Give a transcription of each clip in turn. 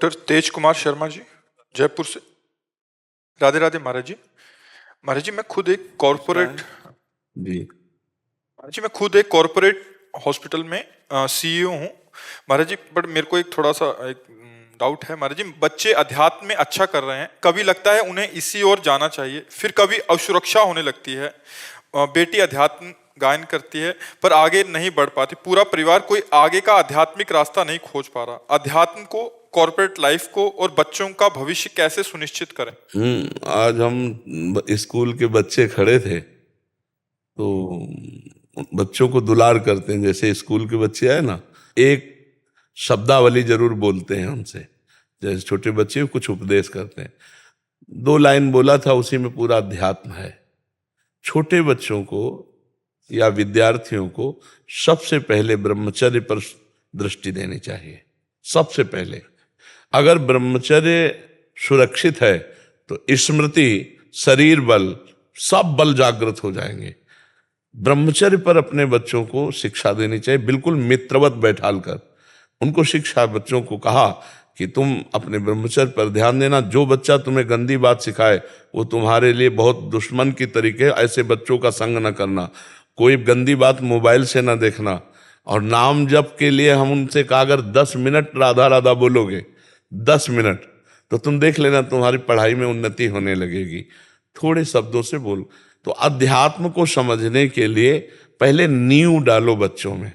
Doctor तेज कुमार शर्मा जी, जयपुर से। राधे राधे महाराज जी। महाराज जी, मैं खुद एक कॉरपोरेट जी महाराज जी मैं खुद एक कॉरपोरेट हॉस्पिटल में सीईओ हूँ महाराज जी। बट मेरे को एक थोड़ा सा एक डाउट है महाराज जी। बच्चे अध्यात्म में अच्छा कर रहे हैं, कभी लगता है उन्हें इसी ओर जाना चाहिए, फिर कभी असुरक्षा होने लगती है। बेटी अध्यात्म गायन करती है पर आगे नहीं बढ़ पाती। पूरा परिवार कोई आगे का आध्यात्मिक रास्ता नहीं खोज पा रहा। अध्यात्म को, कॉर्पोरेट लाइफ को और बच्चों का भविष्य कैसे सुनिश्चित करें? आज हम स्कूल के बच्चे खड़े थे तो बच्चों को दुलार करते हैं। जैसे स्कूल के बच्चे आए ना, एक शब्दावली जरूर बोलते हैं उनसे। जैसे छोटे बच्चे कुछ उपदेश करते हैं, 2 लाइन बोला था, उसी में पूरा अध्यात्म है। छोटे बच्चों को या विद्यार्थियों को सबसे पहले ब्रह्मचर्य पर दृष्टि देनी चाहिए। सबसे पहले अगर ब्रह्मचर्य सुरक्षित है तो स्मृति, शरीर बल, सब बल जागृत हो जाएंगे। ब्रह्मचर्य पर अपने बच्चों को शिक्षा देनी चाहिए, बिल्कुल मित्रवत बैठाल कर उनको शिक्षा। बच्चों को कहा कि तुम अपने ब्रह्मचर्य पर ध्यान देना। जो बच्चा तुम्हें गंदी बात सिखाए वो तुम्हारे लिए बहुत दुश्मन की तरीके। ऐसे बच्चों का संग न करना, कोई गंदी बात मोबाइल से ना देखना। और नाम जप के लिए हम उनसे कहा, अगर 10 मिनट राधा राधा बोलोगे, 10 मिनट, तो तुम देख लेना तुम्हारी पढ़ाई में उन्नति होने लगेगी। थोड़े शब्दों से बोल। तो अध्यात्म को समझने के लिए पहले नींव डालो बच्चों में।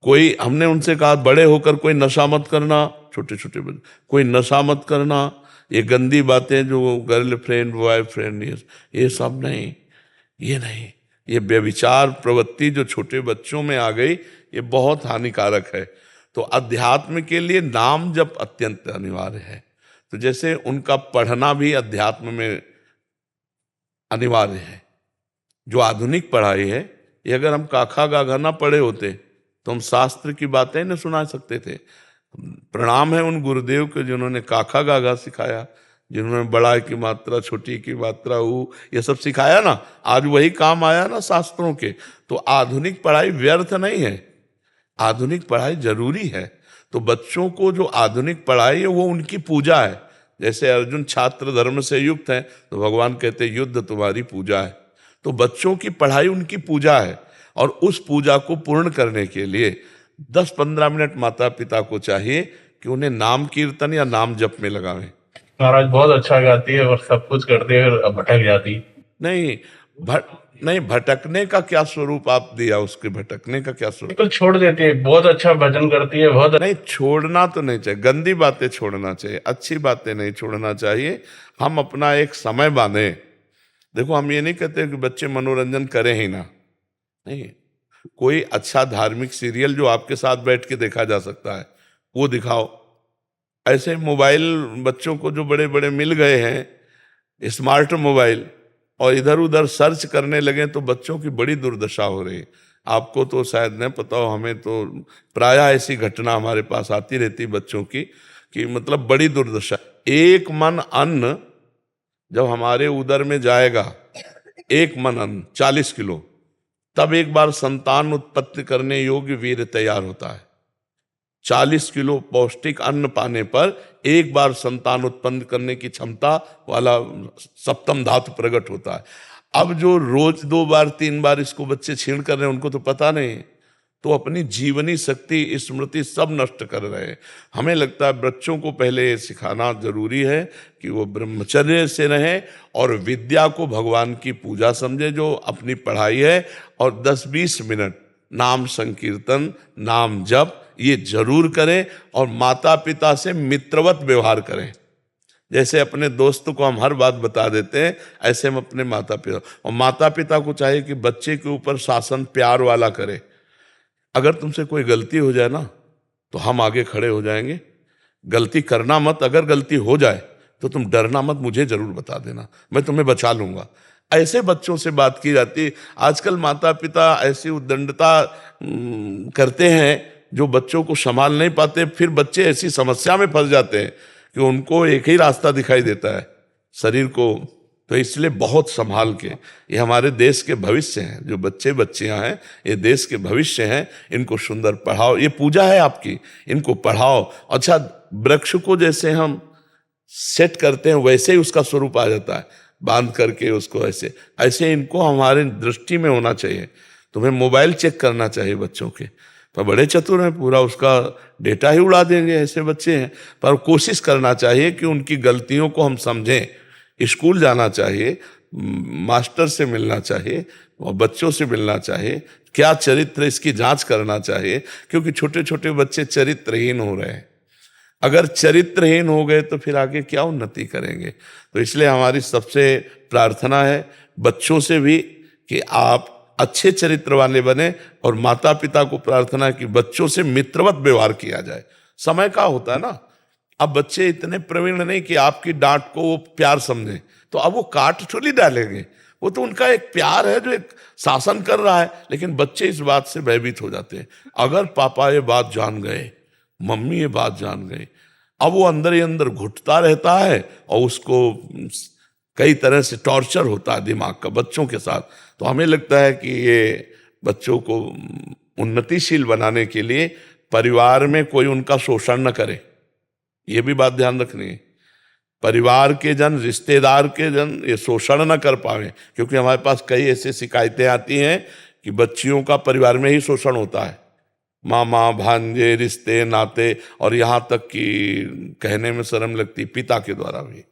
कोई, हमने उनसे कहा बड़े होकर कोई नशा मत करना, छोटे छोटे बच्चे, कोई नशा मत करना, ये गंदी बातें जो गर्लफ्रेंड बॉयफ्रेंड ये सब नहीं, ये नहीं। ये व्यभिचार प्रवृत्ति जो छोटे बच्चों में आ गई, ये बहुत हानिकारक है। तो अध्यात्म के लिए नाम जप अत्यंत अनिवार्य है। तो जैसे उनका पढ़ना भी अध्यात्म में अनिवार्य है। जो आधुनिक पढ़ाई है, ये अगर हम काखा गाघा ना पढ़े होते तो हम शास्त्र की बातें न सुना सकते थे। प्रणाम है उन गुरुदेव के जिन्होंने काखा गाघा सिखाया, जिन्होंने बड़ा की मात्रा, छोटी की मात्रा, ये सब सिखाया ना। आज वही काम आया ना शास्त्रों के। तो आधुनिक पढ़ाई व्यर्थ नहीं है, आधुनिक पढ़ाई जरूरी है। तो बच्चों को जो आधुनिक पढ़ाई है वो उनकी पूजा है। जैसे अर्जुन छात्र धर्म से युक्त है तो भगवान कहते युद्ध तुम्हारी पूजा है। तो बच्चों की पढ़ाई उनकी पूजा है, और उस पूजा को पूर्ण करने के लिए 10-15 मिनट माता पिता को चाहिए कि उन्हें नाम कीर्तन या नाम जप में लगावें। महाराज बहुत अच्छा गाती है और सब कुछ करती है, फिर भटक जाती। नहीं नहीं, भटकने का क्या स्वरूप आप दिया, उसके भटकने का क्या स्वरूप? बिल्कुल छोड़ देती है, बहुत अच्छा भजन करती है, बहुत नहीं, छोड़ना तो नहीं चाहिए, गंदी बातें छोड़ना चाहिए, अच्छी बातें नहीं छोड़ना चाहिए। हम अपना एक समय बांधे। देखो, हम ये नहीं कहते कि बच्चे मनोरंजन करें ही ना, नहीं। कोई अच्छा धार्मिक सीरियल जो आपके साथ बैठ के देखा जा सकता है वो दिखाओ। ऐसे मोबाइल बच्चों को जो बड़े बड़े मिल गए हैं, स्मार्ट मोबाइल, और इधर उधर सर्च करने लगे तो बच्चों की बड़ी दुर्दशा हो रही है। आपको तो शायद नहीं पता हो, हमें तो प्रायः ऐसी घटना हमारे पास आती रहती बच्चों की, कि मतलब बड़ी दुर्दशा। एक मन अन्न जब हमारे उदर में जाएगा, एक मन अन्न 40 किलो, तब एक बार संतान उत्पत्ति करने योग्य वीर्य तैयार होता है। 40 किलो पौष्टिक अन्न पाने पर एक बार संतान उत्पन्न करने की क्षमता वाला सप्तम धातु प्रकट होता है। अब जो रोज 2 बार 3 बार इसको बच्चे छीण कर रहे हैं, उनको तो पता नहीं, तो अपनी जीवनी शक्ति, स्मृति सब नष्ट कर रहे हैं। हमें लगता है बच्चों को पहले ये सिखाना जरूरी है कि वो ब्रह्मचर्य से रहें और विद्या को भगवान की पूजा समझे, जो अपनी पढ़ाई है, और 10-20 मिनट नाम संकीर्तन, नाम जप ये जरूर करें। और माता पिता से मित्रवत व्यवहार करें। जैसे अपने दोस्त को हम हर बात बता देते हैं, ऐसे हम अपने माता पिता, और माता पिता को चाहिए कि बच्चे के ऊपर शासन प्यार वाला करे। अगर तुमसे कोई गलती हो जाए ना तो हम आगे खड़े हो जाएंगे। गलती करना मत, अगर गलती हो जाए तो तुम डरना मत, मुझे जरूर बता देना, मैं तुम्हें बचा लूंगा। ऐसे बच्चों से बात की जाती है। आजकल माता पिता ऐसी उद्दंडता करते हैं जो बच्चों को संभाल नहीं पाते। फिर बच्चे ऐसी समस्या में फंस जाते हैं कि उनको एक ही रास्ता दिखाई देता है, शरीर को तो इसलिए बहुत संभाल के, ये हमारे देश के भविष्य हैं, जो बच्चे बच्चियां हैं ये देश के भविष्य हैं, इनको सुंदर पढ़ाओ, ये पूजा है आपकी, इनको पढ़ाओ। अच्छा, वृक्ष को जैसे हम सेट करते हैं वैसे ही उसका स्वरूप आ जाता है, बांध करके उसको ऐसे ऐसे इनको हमारे दृष्टि में होना चाहिए। तुम्हें मोबाइल चेक करना चाहिए बच्चों के, पर बड़े चतुर हैं, पूरा उसका डेटा ही उड़ा देंगे, ऐसे बच्चे हैं। पर कोशिश करना चाहिए कि उनकी गलतियों को हम समझें, स्कूल जाना चाहिए, मास्टर से मिलना चाहिए और बच्चों से मिलना चाहिए, क्या चरित्र इसकी जांच करना चाहिए, क्योंकि छोटे छोटे बच्चे चरित्रहीन हो रहे हैं। अगर चरित्रहीन हो गए तो फिर आगे क्या उन्नति करेंगे। तो इसलिए हमारी सबसे प्रार्थना है बच्चों से भी कि आप अच्छे चरित्र वाले बने, और माता पिता को प्रार्थना है कि बच्चों से मित्रवत व्यवहार किया जाए। समय का होता है ना, अब बच्चे इतने प्रवीण नहीं कि आपकी डांट को वो प्यार समझें, तो अब वो काट थोड़ी डालेंगे, वो तो उनका एक प्यार है जो एक शासन कर रहा है। लेकिन बच्चे इस बात से भयभीत हो जाते हैं, अगर पापा ये बात जान गए, मम्मी ये बात जान गई, अब वो अंदर ही अंदर घुटता रहता है और उसको कई तरह से टॉर्चर होता है दिमाग का बच्चों के साथ। तो हमें लगता है कि ये बच्चों को उन्नतिशील बनाने के लिए परिवार में कोई उनका शोषण न करे, ये भी बात ध्यान रखनी है। परिवार के जन, रिश्तेदार के जन ये शोषण न कर पाए, क्योंकि हमारे पास कई ऐसी शिकायतें आती हैं कि बच्चियों का परिवार में ही शोषण होता है, मामा भांजे, रिश्ते नाते, और यहाँ तक कि कहने में शर्म लगती पिता के द्वारा भी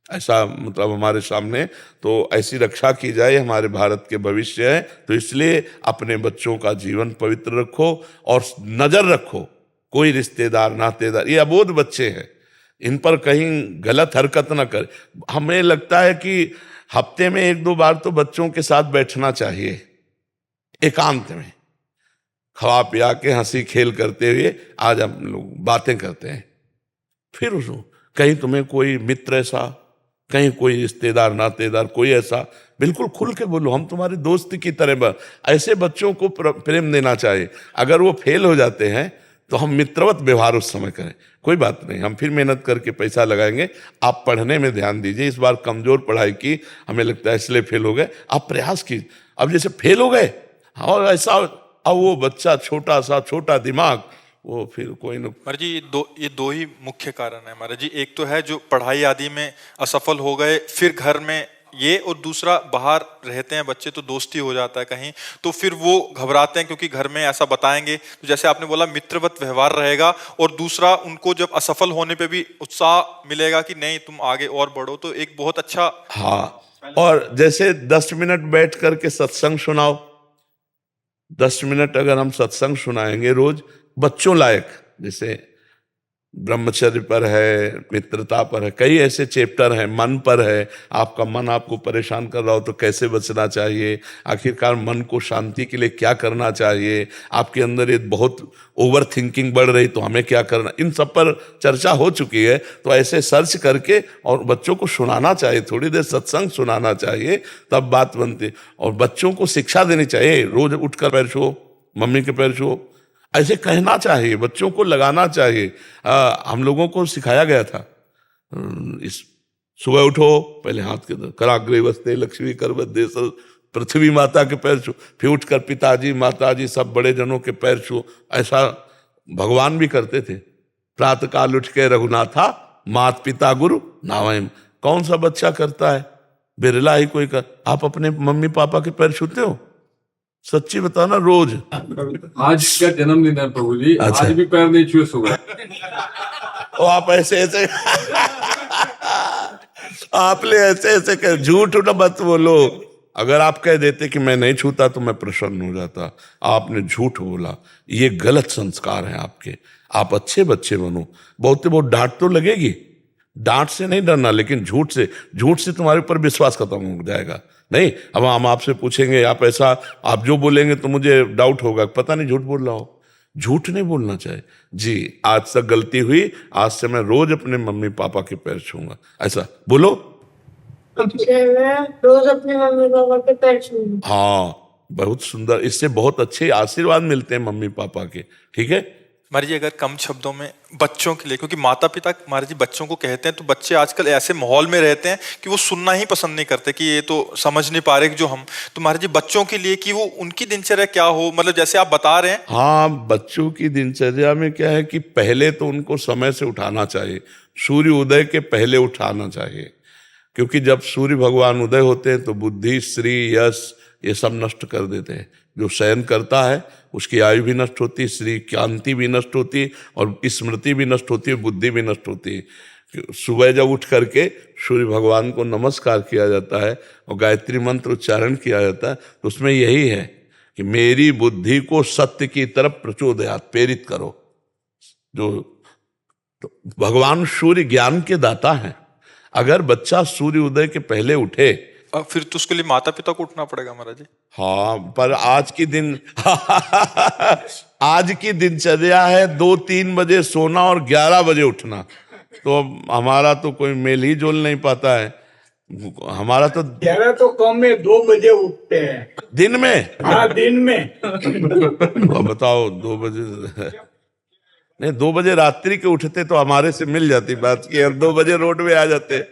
ऐसा, मतलब हमारे सामने। तो ऐसी रक्षा की जाए, हमारे भारत के भविष्य है। तो इसलिए अपने बच्चों का जीवन पवित्र रखो और नजर रखो, कोई रिश्तेदार नातेदार, ये अबोध बच्चे हैं, इन पर कहीं गलत हरकत न कर। हमें लगता है कि हफ्ते में 1-2 बार तो बच्चों के साथ बैठना चाहिए, एकांत में खवा पिया के हंसी खेल करते हुए आज हम लोग बातें करते हैं। फिर उसको कहीं तुम्हें कोई मित्र ऐसा, कहीं कोई रिश्तेदार नातेदार कोई ऐसा, बिल्कुल खुल के बोलो, हम तुम्हारे दोस्त की तरह। ऐसे बच्चों को प्रेम देना चाहिए। अगर वो फेल हो जाते हैं तो हम मित्रवत व्यवहार उस समय करें, कोई बात नहीं, हम फिर मेहनत करके पैसा लगाएंगे, आप पढ़ने में ध्यान दीजिए। इस बार कमजोर पढ़ाई की, हमें लगता है इसलिए फेल हो गए, आप प्रयास कीजिए। अब जैसे फेल हो गए और ऐसा, अब वो बच्चा छोटा सा, छोटा दिमाग, वो फिर कोई न। महाराज जी ये दो ही मुख्य कारण है महाराज जी। एक तो है जो पढ़ाई आदि में असफल हो गए, फिर घर में ये, और दूसरा बाहर रहते हैं बच्चे तो दोस्ती हो जाता है कहीं, तो फिर वो घबराते हैं क्योंकि घर में ऐसा बताएंगे। तो जैसे आपने बोला मित्रवत व्यवहार रहेगा, और दूसरा उनको जब असफल होने पे भी उत्साह मिलेगा कि नहीं तुम आगे और बढ़ो, तो एक बहुत अच्छा। हाँ, और जैसे 10 मिनट बैठ करके सत्संग सुनाओ, 10 मिनट अगर हम सत्संग सुनाएंगे रोज बच्चों लायक, जैसे ब्रह्मचर्य पर है, मित्रता पर है, कई ऐसे चैप्टर हैं, मन पर है, आपका मन आपको परेशान कर रहा हो तो कैसे बचना चाहिए, आखिरकार मन को शांति के लिए क्या करना चाहिए, आपके अंदर ये बहुत ओवर थिंकिंग बढ़ रही तो हमें क्या करना, इन सब पर चर्चा हो चुकी है। तो ऐसे सर्च करके और बच्चों को सुनाना चाहिए, थोड़ी देर सत्संग सुनाना चाहिए, तब बात बनती। और बच्चों को शिक्षा देनी चाहिए, रोज उठकर पैर छुओ, मम्मी के पैर छुओ, ऐसे कहना चाहिए, बच्चों को लगाना चाहिए। हम लोगों को सिखाया गया था, इस सुबह उठो, पहले हाथ के कराग्रे वस्ते लक्ष्मी कर बदे, पृथ्वी माता के पैर छू, फिर उठकर पिताजी माताजी सब बड़े जनों के पैर छू। ऐसा भगवान भी करते थे। प्रातः काल उठ के रघुनाथा मात पिता गुरु नावयम। कौन सा बच्चा करता है, बिरला ही कोई कर। आप अपने मम्मी पापा के पैर छूते हो? सच्ची बताना रोज। आज का जन्मदिन है प्रभु जी। अच्छा। आज भी पैर नहीं छुए सुबह। तो आप ऐसे ऐसे आपने ऐसे ऐसे कह, झूठ ना मत बोलो। अगर आप कह देते कि मैं नहीं छूता तो मैं प्रसन्न हो जाता, आपने झूठ बोला, ये गलत संस्कार हैं आपके। आप अच्छे बच्चे बनो। बहुत डांट तो लगेगी, डांट से नहीं डरना, लेकिन झूठ से तुम्हारे ऊपर विश्वास खत्म हो जाएगा। नहीं, अब हम आपसे पूछेंगे, आप ऐसा, आप जो बोलेंगे तो मुझे डाउट होगा, पता नहीं झूठ बोल रहा हो। झूठ नहीं बोलना चाहिए जी। आज तक गलती हुई, आज से मैं रोज अपने मम्मी पापा के पैर छूंगा, ऐसा बोलो। रोज अपने मम्मी पापा के पैर छूंगा। हाँ, बहुत सुंदर, इससे बहुत अच्छे आशीर्वाद मिलते हैं मम्मी पापा के। ठीक है, महाराज जी अगर कम शब्दों में बच्चों के लिए, क्योंकि माता पिता महाराज जी बच्चों को कहते हैं तो बच्चे आजकल ऐसे माहौल में रहते हैं कि वो सुनना ही पसंद नहीं करते कि ये तो समझ नहीं पा रहे कि जो हम, तो महाराज जी बच्चों के लिए कि वो उनकी दिनचर्या क्या हो, मतलब जैसे आप बता रहे हैं। हाँ, बच्चों की दिनचर्या में क्या है कि पहले तो उनको समय से उठाना चाहिए, सूर्य उदय के पहले उठाना चाहिए, क्योंकि जब सूर्य भगवान उदय होते हैं तो बुद्धि, श्री, यश ये सब नष्ट कर देते हैं। जो शयन करता है उसकी आयु भी नष्ट होती है, श्री कांति भी नष्ट होती है और स्मृति भी नष्ट होती है, बुद्धि भी नष्ट होती है। सुबह जब उठ करके सूर्य भगवान को नमस्कार किया जाता है और गायत्री मंत्र उच्चारण किया जाता है तो उसमें यही है कि मेरी बुद्धि को सत्य की तरफ प्रचोदयात, प्रेरित करो। जो तो भगवान सूर्य ज्ञान के दाता हैं। अगर बच्चा सूर्य उदय के पहले उठे, फिर तो उसके लिए माता पिता को उठना पड़ेगा महाराज जी। हाँ, पर आज की दिन आज की दिनचर्या है 2-3 बजे सोना और 11 बजे उठना, तो हमारा तो कोई मेल ही जोल नहीं पाता है। हमारा तो 11 तो कम में 2 बजे उठते हैं। दिन में, हाँ दिन में। अब बताओ 2 बजे नहीं, 2 बजे रात्रि के उठते तो हमारे से मिल जाती बात की, और 2 बजे रोड में आ जाते।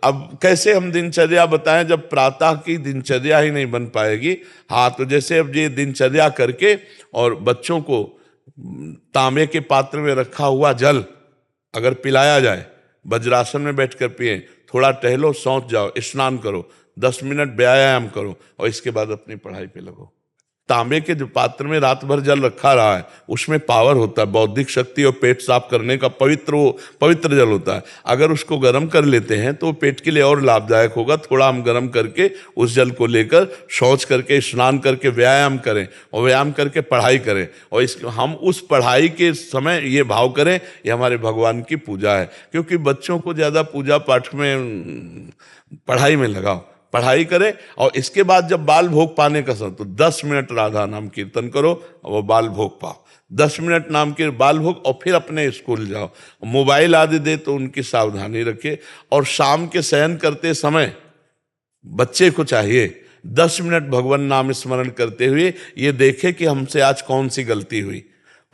अब कैसे हम दिनचर्या बताएं जब प्रातः की दिनचर्या ही नहीं बन पाएगी। हाँ, तो जैसे अब ये दिनचर्या करके और बच्चों को तांबे के पात्र में रखा हुआ जल अगर पिलाया जाए, वज्रासन में बैठकर पिए, थोड़ा टहलो, सौंच जाओ, स्नान करो, 10 मिनट व्यायाम करो और इसके बाद अपनी पढ़ाई पे लगो। तांबे के जो पात्र में रात भर जल रखा रहा है उसमें पावर होता है, बौद्धिक शक्ति और पेट साफ करने का पवित्र जल होता है। अगर उसको गर्म कर लेते हैं तो पेट के लिए और लाभदायक होगा। थोड़ा हम गर्म करके उस जल को लेकर शौच करके, स्नान करके व्यायाम करें और व्यायाम करके पढ़ाई करें, और हम उस पढ़ाई के समय ये भाव करें ये हमारे भगवान की पूजा है। क्योंकि बच्चों को ज़्यादा पूजा पाठ में, पढ़ाई में लगाओ, पढ़ाई करें, और इसके बाद जब बाल भोग पाने का समय तो 10 मिनट राधा नाम कीर्तन करो और वो बाल भोग पाओ। 10 मिनट नाम के बाल भोग और फिर अपने स्कूल जाओ। मोबाइल आदि दे तो उनकी सावधानी रखे, और शाम के शयन करते समय बच्चे को चाहिए 10 मिनट भगवान नाम स्मरण करते हुए ये देखे कि हमसे आज कौन सी गलती हुई,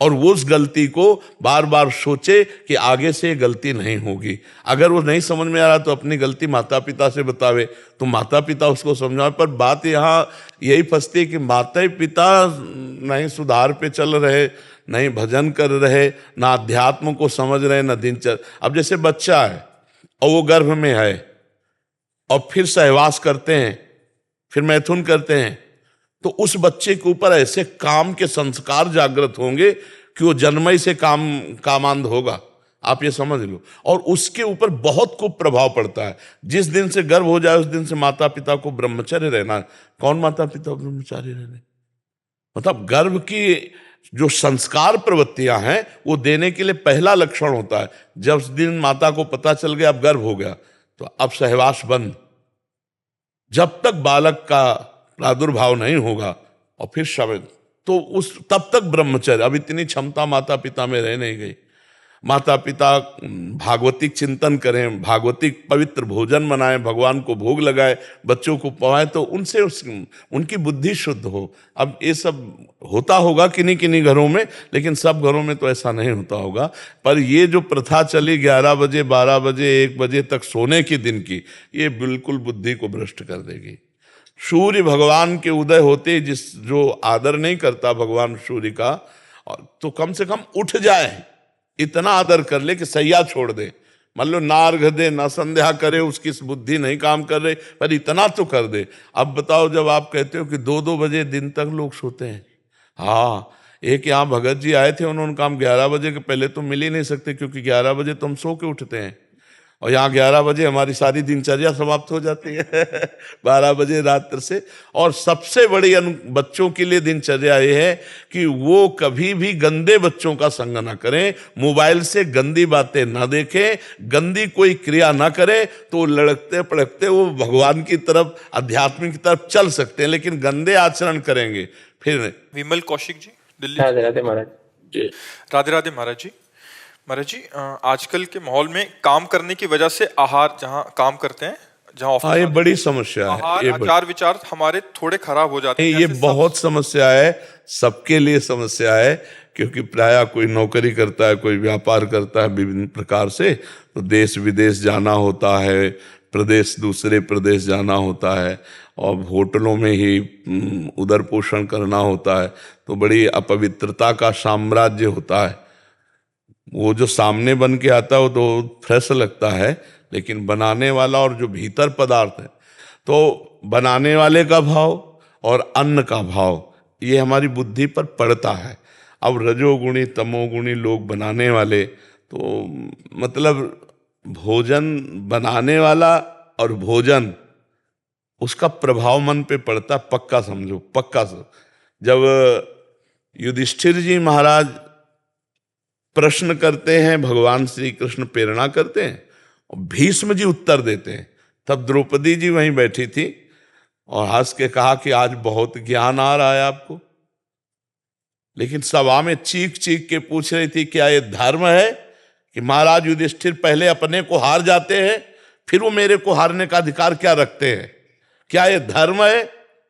और वो उस गलती को बार बार सोचे कि आगे से गलती नहीं होगी। अगर वो नहीं समझ में आ रहा तो अपनी गलती माता पिता से बतावे, तो माता पिता उसको समझावे। पर बात यहाँ यही फंसती है कि माता पिता नहीं सुधार पे चल रहे, नहीं भजन कर रहे, ना अध्यात्म को समझ रहे, ना दिनचर्या। अब जैसे बच्चा है और वो गर्भ में है और फिर सहवास करते हैं, फिर मैथुन करते हैं, तो उस बच्चे के ऊपर ऐसे काम के संस्कार जागृत होंगे कि वो जन्मई से कामांध होगा, आप ये समझ लो। और उसके ऊपर बहुत खूब प्रभाव पड़ता है। जिस दिन से गर्भ हो जाए उस दिन से माता पिता को ब्रह्मचर्य रहना। कौन माता पिता ब्रह्मचारी रहने, मतलब गर्भ की जो संस्कार प्रवृत्तियां हैं वो देने के लिए पहला लक्षण होता है। जब उस दिन माता को पता चल गया अब गर्भ हो गया तो अब सहवास बंद, जब तक बालक का प्रादुर्भाव नहीं होगा, और फिर शव तो उस तब तक ब्रह्मचर्य। अब इतनी क्षमता माता पिता में रह नहीं गई। माता पिता भागवतिक चिंतन करें, भागवतिक पवित्र भोजन बनाएं, भगवान को भोग लगाए, बच्चों को पवाएं, तो उनसे उनकी बुद्धि शुद्ध हो। अब ये सब होता होगा किन्हीं किन्हीं घरों में, लेकिन सब घरों में तो ऐसा नहीं होता होगा। पर ये जो प्रथा चली 11 बजे 12 बजे 1 बजे तक सोने की दिन की, ये बिल्कुल बुद्धि को भ्रष्ट कर देगी। सूर्य भगवान के उदय होते जो आदर नहीं करता भगवान सूर्य का, तो कम से कम उठ जाए, इतना आदर कर ले कि सैया छोड़ दे। मान लो ना अर्घ दे ना संध्या करे, उसकी बुद्धि नहीं काम कर रही, पर इतना तो कर दे। अब बताओ जब आप कहते हो कि 2-2 बजे दिन तक लोग सोते हैं। हाँ, एक यहाँ भगत जी आए थे, उन्होंने कहा 11 बजे के पहले तो मिल ही नहीं सकते, क्योंकि 11 बजे तो हम सो के उठते हैं, और यहाँ 11 बजे हमारी सारी दिनचर्या समाप्त हो जाती है 12 बजे रात्र से। और सबसे बड़ी बच्चों के लिए दिनचर्या ये है कि वो कभी भी गंदे बच्चों का संग ना करें, मोबाइल से गंदी बातें ना देखें, गंदी कोई क्रिया ना करें, तो लड़कते पड़कते वो भगवान की तरफ, अध्यात्म की तरफ चल सकते हैं। लेकिन गंदे आचरण करेंगे फिर। विमल कौशिक जी, दिल्ली। राधे राधे महाराज जी। राधे राधे महाराज जी। महाराज जी, आजकल के माहौल में काम करने की वजह से आहार, जहाँ काम करते हैं जहाँ ऑफिस हाँ, ये आते बड़ी समस्या है। बाहर ये आचार विचार हमारे थोड़े खराब हो जाते हैं। ये जैसे बहुत समस्या है, सबके लिए समस्या है, क्योंकि प्रायः कोई नौकरी करता है, कोई व्यापार करता है विभिन्न प्रकार से, तो देश विदेश जाना होता है, प्रदेश दूसरे प्रदेश जाना होता है, और होटलों में ही उदर पोषण करना होता है, तो बड़ी अपवित्रता का साम्राज्य होता है। वो जो सामने बन के आता है वो तो फ्रेश लगता है, लेकिन बनाने वाला और जो भीतर पदार्थ है, तो बनाने वाले का भाव और अन्न का भाव ये हमारी बुद्धि पर पड़ता है। अब रजोगुणी तमोगुणी लोग बनाने वाले, तो मतलब भोजन बनाने वाला और भोजन उसका प्रभाव मन पे पड़ता, पक्का समझो, पक्का समझो। जब युधिष्ठिर जी महाराज प्रश्न करते हैं, भगवान श्री कृष्ण प्रेरणा करते हैं और भीष्म जी उत्तर देते हैं, तब द्रौपदी जी वहीं बैठी थी और हंस के कहा कि आज बहुत ज्ञान आ रहा है आपको। लेकिन सभा में चीख चीख के पूछ रही थी, क्या ये धर्म है कि महाराज युधिष्ठिर पहले अपने को हार जाते हैं, फिर वो मेरे को हारने का अधिकार क्या रखते हैं? क्या ये धर्म है?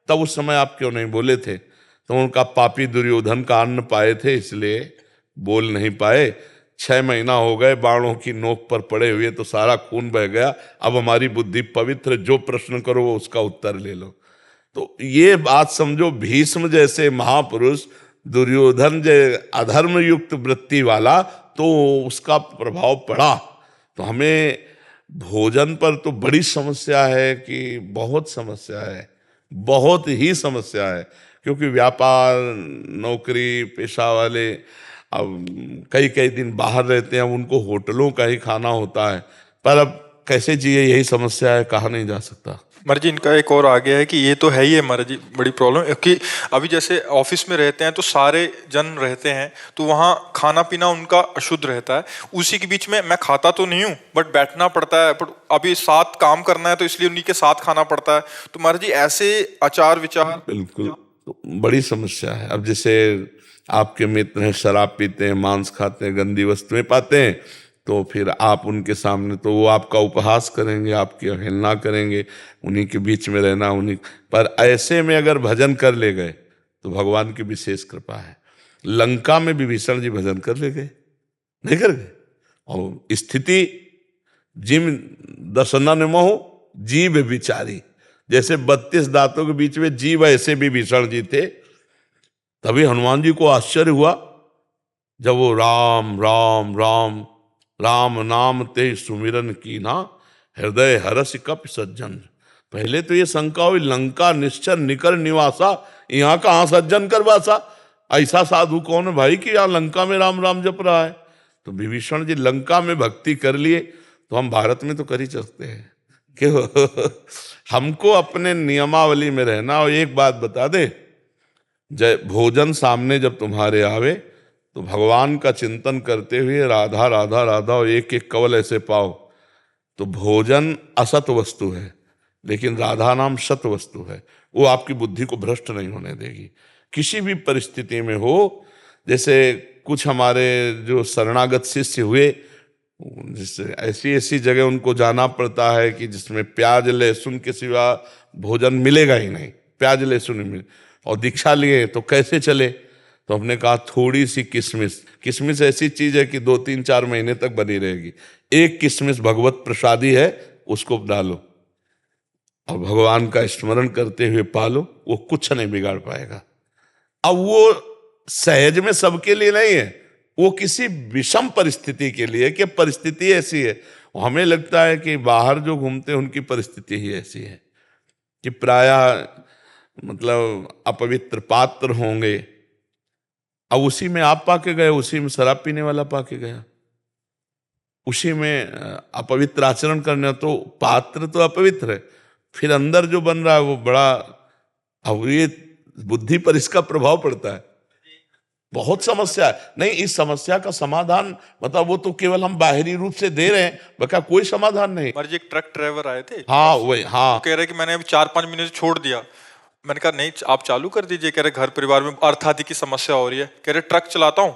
तब उस समय आप क्यों नहीं बोले थे? तो उनका पापी दुर्योधन का अन्न पाए थे, इसलिए बोल नहीं पाए। 6 महीना हो गए बाणों की नोक पर पड़े हुए, तो सारा खून बह गया। अब हमारी बुद्धि पवित्र, जो प्रश्न करो वो उसका उत्तर ले लो। तो ये बात समझो, भीष्म जैसे महापुरुष, दुर्योधन जैसे अधर्म युक्त वृत्ति वाला, तो उसका प्रभाव पड़ा। तो हमें भोजन पर तो बड़ी समस्या है, कि बहुत समस्या है, बहुत ही समस्या है, क्योंकि व्यापार नौकरी पेशा वाले अब कई कई दिन बाहर रहते हैं, उनको होटलों का ही खाना होता है, पर अब कैसे जिए यही समस्या है, कहा नहीं जा सकता। मर्जी इनका एक और आ गया है कि ये तो है ही है मर्जी बड़ी प्रॉब्लम, क्योंकि अभी जैसे ऑफिस में रहते हैं तो सारे जन रहते हैं, तो वहाँ खाना पीना उनका अशुद्ध रहता है। उसी के बीच में मैं खाता तो नहीं हूँ, बट बैठना पड़ता है, बट अभी साथ काम करना है तो इसलिए उन्हीं के साथ खाना पड़ता है। तो मर्जी ऐसे आचार विचार बिल्कुल, तो बड़ी समस्या है। अब जैसे आपके मित्र हैं, शराब पीते हैं, मांस खाते हैं, गंदी वस्तुएं पाते हैं, तो फिर आप उनके सामने, तो वो आपका उपहास करेंगे, आपकी अवहेलना करेंगे, उन्हीं के बीच में रहना, उन्हीं पर। ऐसे में अगर भजन कर ले गए तो भगवान की विशेष कृपा है। लंका में विभीषण जी भजन कर ले गए, नहीं कर गए? और स्थिति जिम दसनन मोह जीव विचारी, जैसे 32 दांतों के बीच में जीव, ऐसे विभीषण जी थे। तभी हनुमान जी को आश्चर्य हुआ जब वो राम राम राम राम नाम ते सुमिरन की ना, हृदय हरस कप सज्जन। पहले तो ये शंका हुई, लंका निश्चर निकर निवासा, यहाँ कहाँ सज्जन कर वासा? ऐसा साधु कौन है भाई कि यहाँ लंका में राम राम जप रहा है? तो विभीषण जी लंका में भक्ति कर लिए, तो हम भारत में तो कर ही सकते हैं क्यों? हमको अपने नियमावली में रहना। और एक बात बता दे, जय भोजन सामने जब तुम्हारे आवे तो भगवान का चिंतन करते हुए राधा राधा राधा और एक एक कवल ऐसे पाओ, तो भोजन असत वस्तु है, लेकिन राधा नाम सत वस्तु है। वो आपकी बुद्धि को भ्रष्ट नहीं होने देगी किसी भी परिस्थिति में हो। जैसे कुछ हमारे जो शरणागत शिष्य हुए, जिससे ऐसी ऐसी जगह उनको जाना पड़ता है कि जिसमें प्याज लहसुन के सिवा भोजन मिलेगा ही नहीं, प्याज लहसुन नहीं मिले, और दीक्षा लिए तो कैसे चले? तो हमने कहा थोड़ी सी किशमिश, किशमिश ऐसी चीज है कि 2-3-4 महीने तक बनी रहेगी। एक किशमिश भगवत प्रसादी है, उसको डालो और भगवान का स्मरण करते हुए पालो, वो कुछ नहीं बिगाड़ पाएगा। अब वो सहज में सबके लिए नहीं है, वो किसी विषम परिस्थिति के लिए, कि परिस्थिति ऐसी है। हमें लगता है कि बाहर जो घूमते हैं उनकी परिस्थिति ही ऐसी है कि प्रायः मतलब अपवित्र पात्र होंगे। अब उसी में आप पाके गए, उसी में शराब पीने वाला पाके गया, उसी में अपवित्र आचरण करने, तो पात्र तो अपवित्र है, फिर अंदर जो बन रहा है वो बड़ा। अब ये बुद्धि पर इसका प्रभाव पड़ता है, बहुत समस्या है। नहीं, इस समस्या का समाधान मतलब वो तो केवल हम बाहरी रूप से दे रहे हैं, बका कोई समाधान नहीं। मर्जी एक ट्रक ड्राइवर आए थे, हाँ वही, हाँ, कह रहे कि मैंने अभी 4-5 महीने से छोड़ दिया। मैंने कहा नहीं, आप चालू कर दीजिए। कह रहे घर परिवार में अर्थ आदि की समस्या हो रही है। कह रहे ट्रक चलाता हूँ,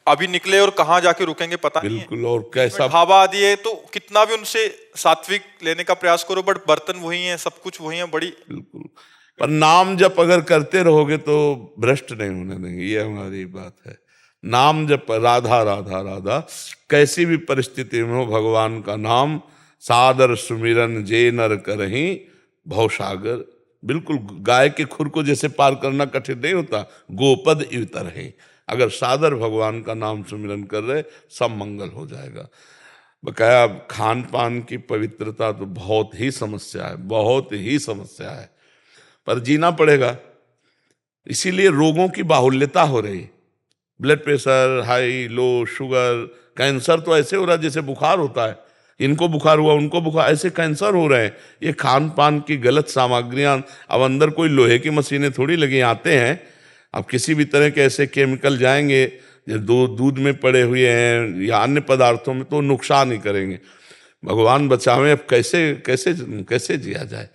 अभी निकले और कहाँ जाके रुकेंगे पता नहीं है। बिल्कुल, और कैसा ढाबा आदि है तो कितना भी उनसे सात्विक लेने का प्रयास करो, बट बर्तन वही है, सब कुछ वही है, बड़ी बिल्कुल। पर नाम जप अगर करते रहोगे तो भ्रष्ट नहीं होने देंगे, ये हमारी बात है। नाम जप, राधा राधा राधा, कैसी भी परिस्थिति में हो भगवान का नाम, सादर सुमिरन जे नर करहीं भवसागर। बिल्कुल गाय के खुर को जैसे पार करना कठिन नहीं होता, गोपद इतर है। अगर सादर भगवान का नाम सुमिरन कर रहे, सब मंगल हो जाएगा। बकाया खान पान की पवित्रता तो बहुत ही समस्या है, बहुत ही समस्या है, पर जीना पड़ेगा। इसीलिए रोगों की बाहुल्यता हो रही, ब्लड प्रेशर हाई, लो, शुगर, कैंसर तो ऐसे हो रहा है जैसे बुखार होता है, इनको बुखार हुआ उनको बुखार, ऐसे कैंसर हो रहे हैं। ये खान पान की गलत सामग्रियां। अब अंदर कोई लोहे की मशीनें थोड़ी लगी आते हैं, अब किसी भी तरह के ऐसे केमिकल जाएंगे जो दूध में पड़े हुए हैं या अन्य पदार्थों में, तो नुकसान ही करेंगे। भगवान बचावे। अब कैसे कैसे कैसे जिया जाए,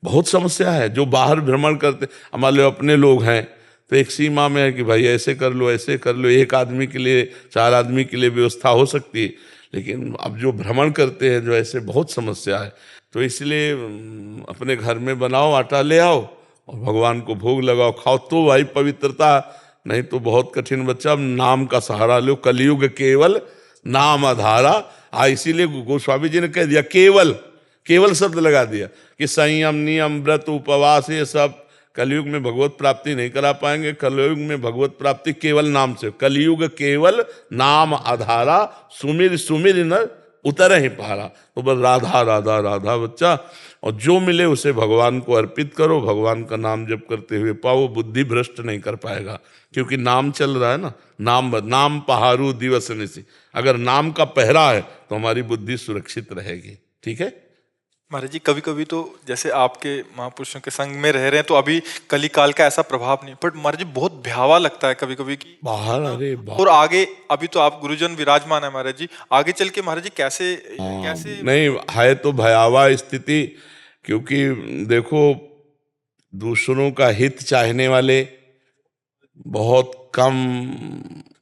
बहुत समस्या है। जो बाहर भ्रमण करते, हमारे अपने लोग हैं तो एक सीमा में है कि भाई ऐसे कर लो, ऐसे कर लो, एक आदमी के लिए 4 आदमी के लिए व्यवस्था हो सकती है। लेकिन अब जो भ्रमण करते हैं जो ऐसे, बहुत समस्या है। तो इसलिए अपने घर में बनाओ, आटा ले आओ और भगवान को भोग लगाओ, खाओ, तो भाई पवित्रता। नहीं तो बहुत कठिन बच्चा। अब नाम का सहारा लो, कलयुग केवल नाम आधारा। इसीलिए गोस्वामी जी ने कह दिया केवल, केवल शब्द लगा दिया कि संयम, नियम, व्रत, उपवास, ये सब कलयुग में भगवत प्राप्ति नहीं करा पाएंगे। कलयुग में भगवत प्राप्ति केवल नाम से। कलयुग केवल नाम आधारा, सुमिर सुमिर न उतर ही पारा। तो बस राधा राधा राधा बच्चा, और जो मिले उसे भगवान को अर्पित करो। भगवान का नाम जप करते हुए पाओ, बुद्धि भ्रष्ट नहीं कर पाएगा, क्योंकि नाम चल रहा है ना। नाम पहारू दिवस निसी, अगर नाम का पहरा है तो हमारी बुद्धि सुरक्षित रहेगी। ठीक है महाराज जी, कभी कभी तो जैसे आपके महापुरुषों के संग में रह रहे हैं तो अभी कली काल का ऐसा प्रभाव नहीं, बट महाराज जी बहुत भयावा लगता है कभी कभी कि बाहर, अरे बाहर। और आगे अभी तो आप गुरुजन विराजमान है महाराज जी, आगे चल के महाराज जी कैसे कैसे नहीं है तो भयावह स्थिति। क्योंकि देखो, दूसरों का हित चाहने वाले बहुत कम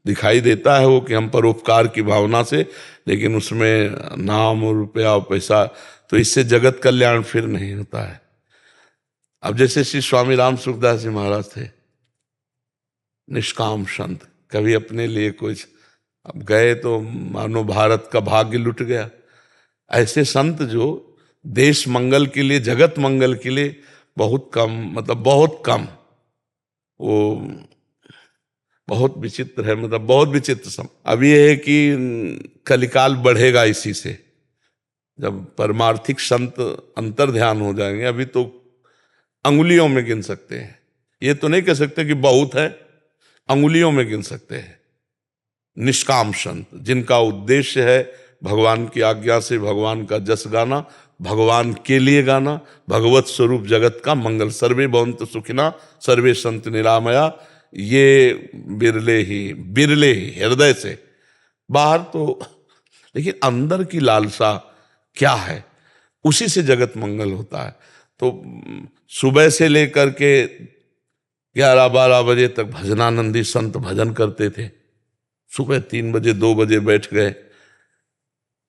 दिखाई देता है वो, कि हम परोपकार की भावना से, लेकिन उसमें नाम और रुपया और पैसा, तो इससे जगत कल्याण फिर नहीं होता है। अब जैसे श्री स्वामी राम सुखदास जी महाराज थे, निष्काम संत, कभी अपने लिए कुछ, अब गए तो मानो भारत का भाग्य लुट गया। ऐसे संत जो देश मंगल के लिए, जगत मंगल के लिए बहुत कम, मतलब बहुत कम, वो बहुत विचित्र है, मतलब बहुत विचित्र सम। अब ये है कि कलिकाल बढ़ेगा इसी से, जब परमार्थिक संत अंतर ध्यान हो जाएंगे। अभी तो अंगुलियों में गिन सकते हैं, ये तो नहीं कह सकते कि बहुत है, अंगुलियों में गिन सकते हैं। निष्काम संत, जिनका उद्देश्य है भगवान की आज्ञा से भगवान का जस गाना, भगवान के लिए गाना, भगवत स्वरूप जगत का मंगल। सर्वे भवन्तु सुखिना सर्वे संत निरामया, ये बिरले ही हृदय से। बाहर तो, लेकिन अंदर की लालसा क्या है, उसी से जगत मंगल होता है। तो सुबह से लेकर के 11-12 बजे तक भजनानंदी संत भजन करते थे। सुबह 3 बजे 2 बजे बैठ गए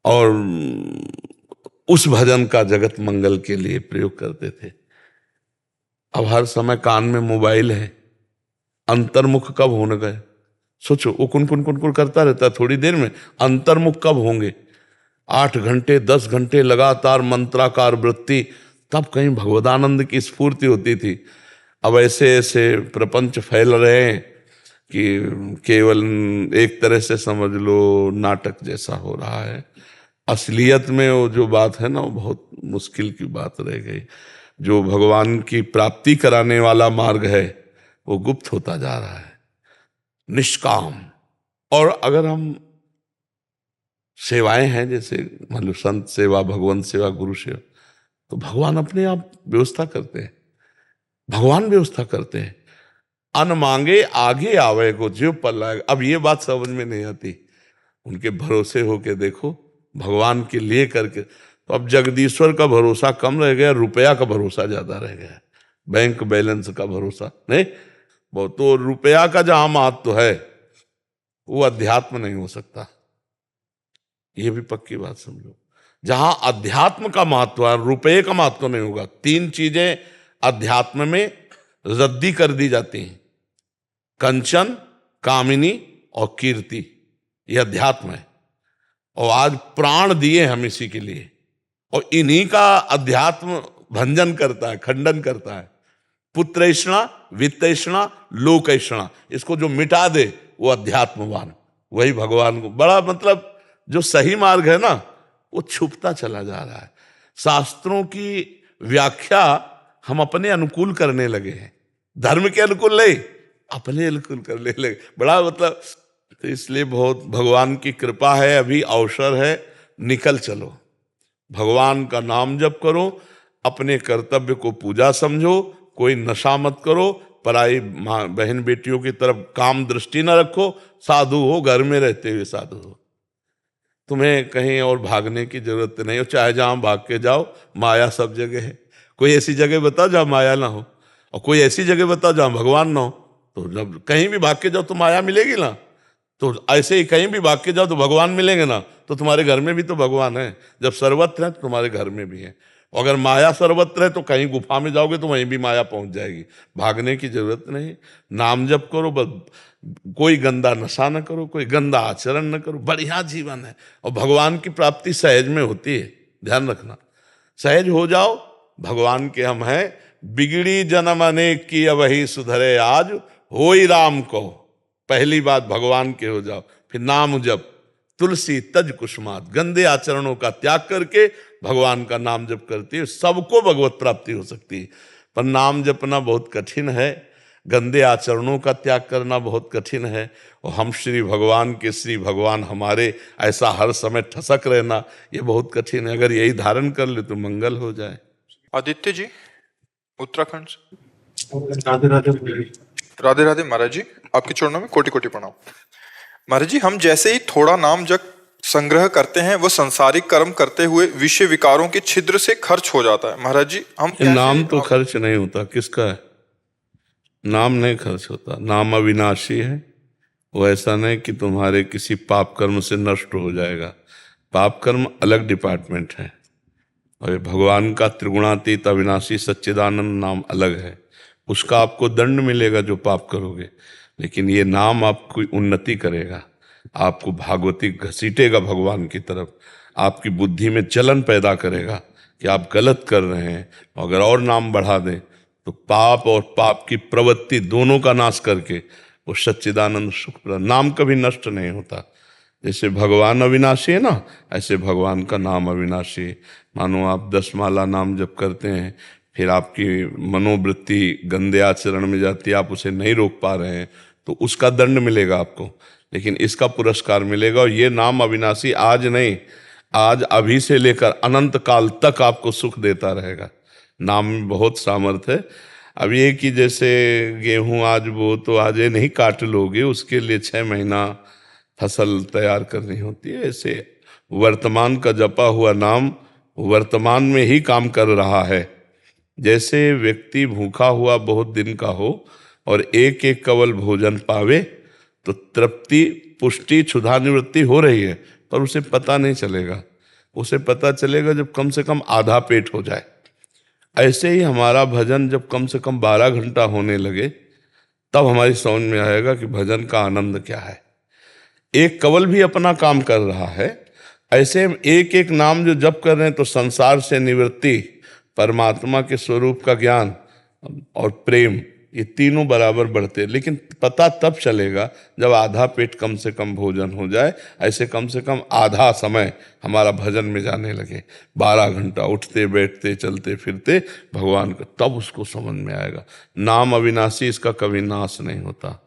और उस भजन का जगत मंगल के लिए प्रयोग करते थे। अब हर समय कान में मोबाइल है, अंतर्मुख कब होने गए? सोचो, वो कुन करता रहता है, थोड़ी देर में अंतर्मुख कब होंगे? 8 घंटे 10 घंटे लगातार मंत्राकार वृत्ति, तब कहीं भगवदानंद की स्फूर्ति होती थी। अब ऐसे ऐसे प्रपंच फैल रहे हैं कि केवल एक तरह से समझ लो नाटक जैसा हो रहा है। असलियत में वो जो बात है ना, वो बहुत मुश्किल की बात रह गई। जो भगवान की प्राप्ति कराने वाला मार्ग है वो गुप्त होता जा रहा है, निष्काम। और अगर हम सेवाएं हैं, जैसे मान लो संत सेवा, भगवंत सेवा, गुरु सेवा, तो भगवान अपने आप व्यवस्था करते हैं, भगवान व्यवस्था करते हैं। अन मांगे आगे आवे को जीव पर लाए। अब ये बात समझ में नहीं आती, उनके भरोसे होके देखो, भगवान के लिए करके। तो अब जगदीश्वर का भरोसा कम रह गया, रुपया का भरोसा ज्यादा रह गया, बैंक बैलेंस का भरोसा नहीं। वो तो रुपया का जहां महत्व है वो अध्यात्म नहीं हो सकता, ये भी पक्की बात समझो। जहां अध्यात्म का महत्व है, रुपये का महत्व नहीं होगा। 3 चीजें अध्यात्म में रद्दी कर दी जाती हैं, कंचन, कामिनी और कीर्ति। यह अध्यात्म है और आज प्राण दिए हम इसी के लिए, और इन्हीं का अध्यात्म भंजन करता है, खंडन करता है। पुत्रैषणा, वित्तैषणा, लोकैषणा, इसको जो मिटा दे वो अध्यात्मवान, वही भगवान को बड़ा, मतलब जो सही मार्ग है ना वो छुपता चला जा रहा है। शास्त्रों की व्याख्या हम अपने अनुकूल करने लगे हैं, धर्म के अनुकूल नहीं, अपने अनुकूल करने लगे। बड़ा मतलब, तो इसलिए बहुत भगवान की कृपा है, अभी अवसर है, निकल चलो, भगवान का नाम जप करो, अपने कर्तव्य को पूजा समझो, कोई नशा मत करो, पराई माँ बहन बेटियों की तरफ काम दृष्टि न रखो, साधु हो, घर में रहते हुए साधु हो। तुम्हें कहीं और भागने की जरूरत नहीं हो, चाहे जहां भाग के जाओ, माया सब जगह है। कोई ऐसी जगह बताओ जहां माया ना हो, और कोई ऐसी जगह बताओ जहां भगवान ना हो। तो जब कहीं भी भाग के जाओ तो माया मिलेगी ना, तो ऐसे ही कहीं भी भाग के जाओ तो भगवान मिलेंगे ना। तो तुम्हारे घर में भी तो भगवान है, जब सर्वत्र है तो तुम्हारे घर में भी है। और अगर माया सर्वत्र है तो कहीं गुफा में जाओगे तो वहीं भी माया पहुंच जाएगी, भागने की जरूरत नहीं। नाम जप करो, कोई गंदा नशा न करो, कोई गंदा आचरण न करो, बढ़िया जीवन है। और भगवान की प्राप्ति सहज में होती है, ध्यान रखना, सहज हो जाओ, भगवान के हम हैं। बिगड़ी जन्म अनेक की वही सुधरे आज, होई राम को। पहली बात भगवान के हो जाओ, फिर नाम जप, तुलसी तज कुसुमात, गंदे आचरणों का त्याग करके भगवान का नाम जप करती है, सबको भगवत प्राप्ति हो सकती है। पर नाम जपना बहुत कठिन है, गंदे आचरणों का त्याग करना बहुत कठिन है। और हम श्री भगवान के, श्री भगवान हमारे, ऐसा हर समय ठसक रहना ये बहुत कठिन है। अगर यही धारण कर ले तो मंगल हो जाए। आदित्य जी उत्तराखंड से। राधे राधे। राधे राधे महाराज जी, आपके चरणों में कोटि कोटि प्रणाम। महाराज जी, हम जैसे ही थोड़ा नाम जप संग्रह करते हैं, वो संसारिक कर्म करते हुए विषय विकारों के छिद्र से खर्च हो जाता है। महाराज जी, हम नाम तो खर्च नहीं होता, किसका है? नाम नहीं खर्च होता, नाम अविनाशी है। वो ऐसा नहीं कि तुम्हारे किसी पाप कर्म से नष्ट हो जाएगा। पाप कर्म अलग डिपार्टमेंट है, और ये भगवान का त्रिगुणातीत अविनाशी सच्चिदानंद नाम अलग है। उसका आपको दंड मिलेगा जो पाप करोगे, लेकिन ये नाम आपकी उन्नति करेगा, आपको भागवती घसीटेगा भगवान की तरफ, आपकी बुद्धि में चलन पैदा करेगा कि आप गलत कर रहे हैं। अगर और नाम बढ़ा दें तो पाप और पाप की प्रवृत्ति दोनों का नाश करके वो सच्चिदानंद सुख, नाम कभी नष्ट नहीं होता। जैसे भगवान अविनाशी है ना, ऐसे भगवान का नाम अविनाशी है। मानो आप 10 माला नाम जप करते हैं, फिर आपकी मनोवृत्ति गंदे आचरण में जाती है, आप उसे नहीं रोक पा रहे हैं, तो उसका दंड मिलेगा आपको, लेकिन इसका पुरस्कार मिलेगा। और ये नाम अविनाशी आज नहीं, आज अभी से लेकर अनंत काल तक आपको सुख देता रहेगा। नाम में बहुत सामर्थ्य है। अब ये कि जैसे गेहूं आज वो तो आज ये नहीं काट लोगे, उसके लिए 6 महीना फसल तैयार करनी होती है। ऐसे वर्तमान का जपा हुआ नाम वर्तमान में ही काम कर रहा है। जैसे व्यक्ति भूखा हुआ बहुत दिन का हो और एक एक कवल भोजन पावे तो तृप्ति, पुष्टि, क्षुधा निवृत्ति हो रही है, पर उसे पता नहीं चलेगा। उसे पता चलेगा जब कम से कम आधा पेट हो जाए। ऐसे ही हमारा भजन जब कम से कम 12 घंटा होने लगे, तब हमारी समझ में आएगा कि भजन का आनंद क्या है। एक कवल भी अपना काम कर रहा है, ऐसे एक एक नाम जो जप कर रहे हैं तो संसार से निवृत्ति, परमात्मा के स्वरूप का ज्ञान और प्रेम, ये तीनों बराबर बढ़ते हैं। लेकिन पता तब चलेगा जब आधा पेट कम से कम भोजन हो जाए। ऐसे कम से कम आधा समय हमारा भजन में जाने लगे, 12 घंटा उठते बैठते चलते फिरते भगवान का, तब उसको समझ में आएगा। नाम अविनाशी, इसका कभी नाश नहीं होता।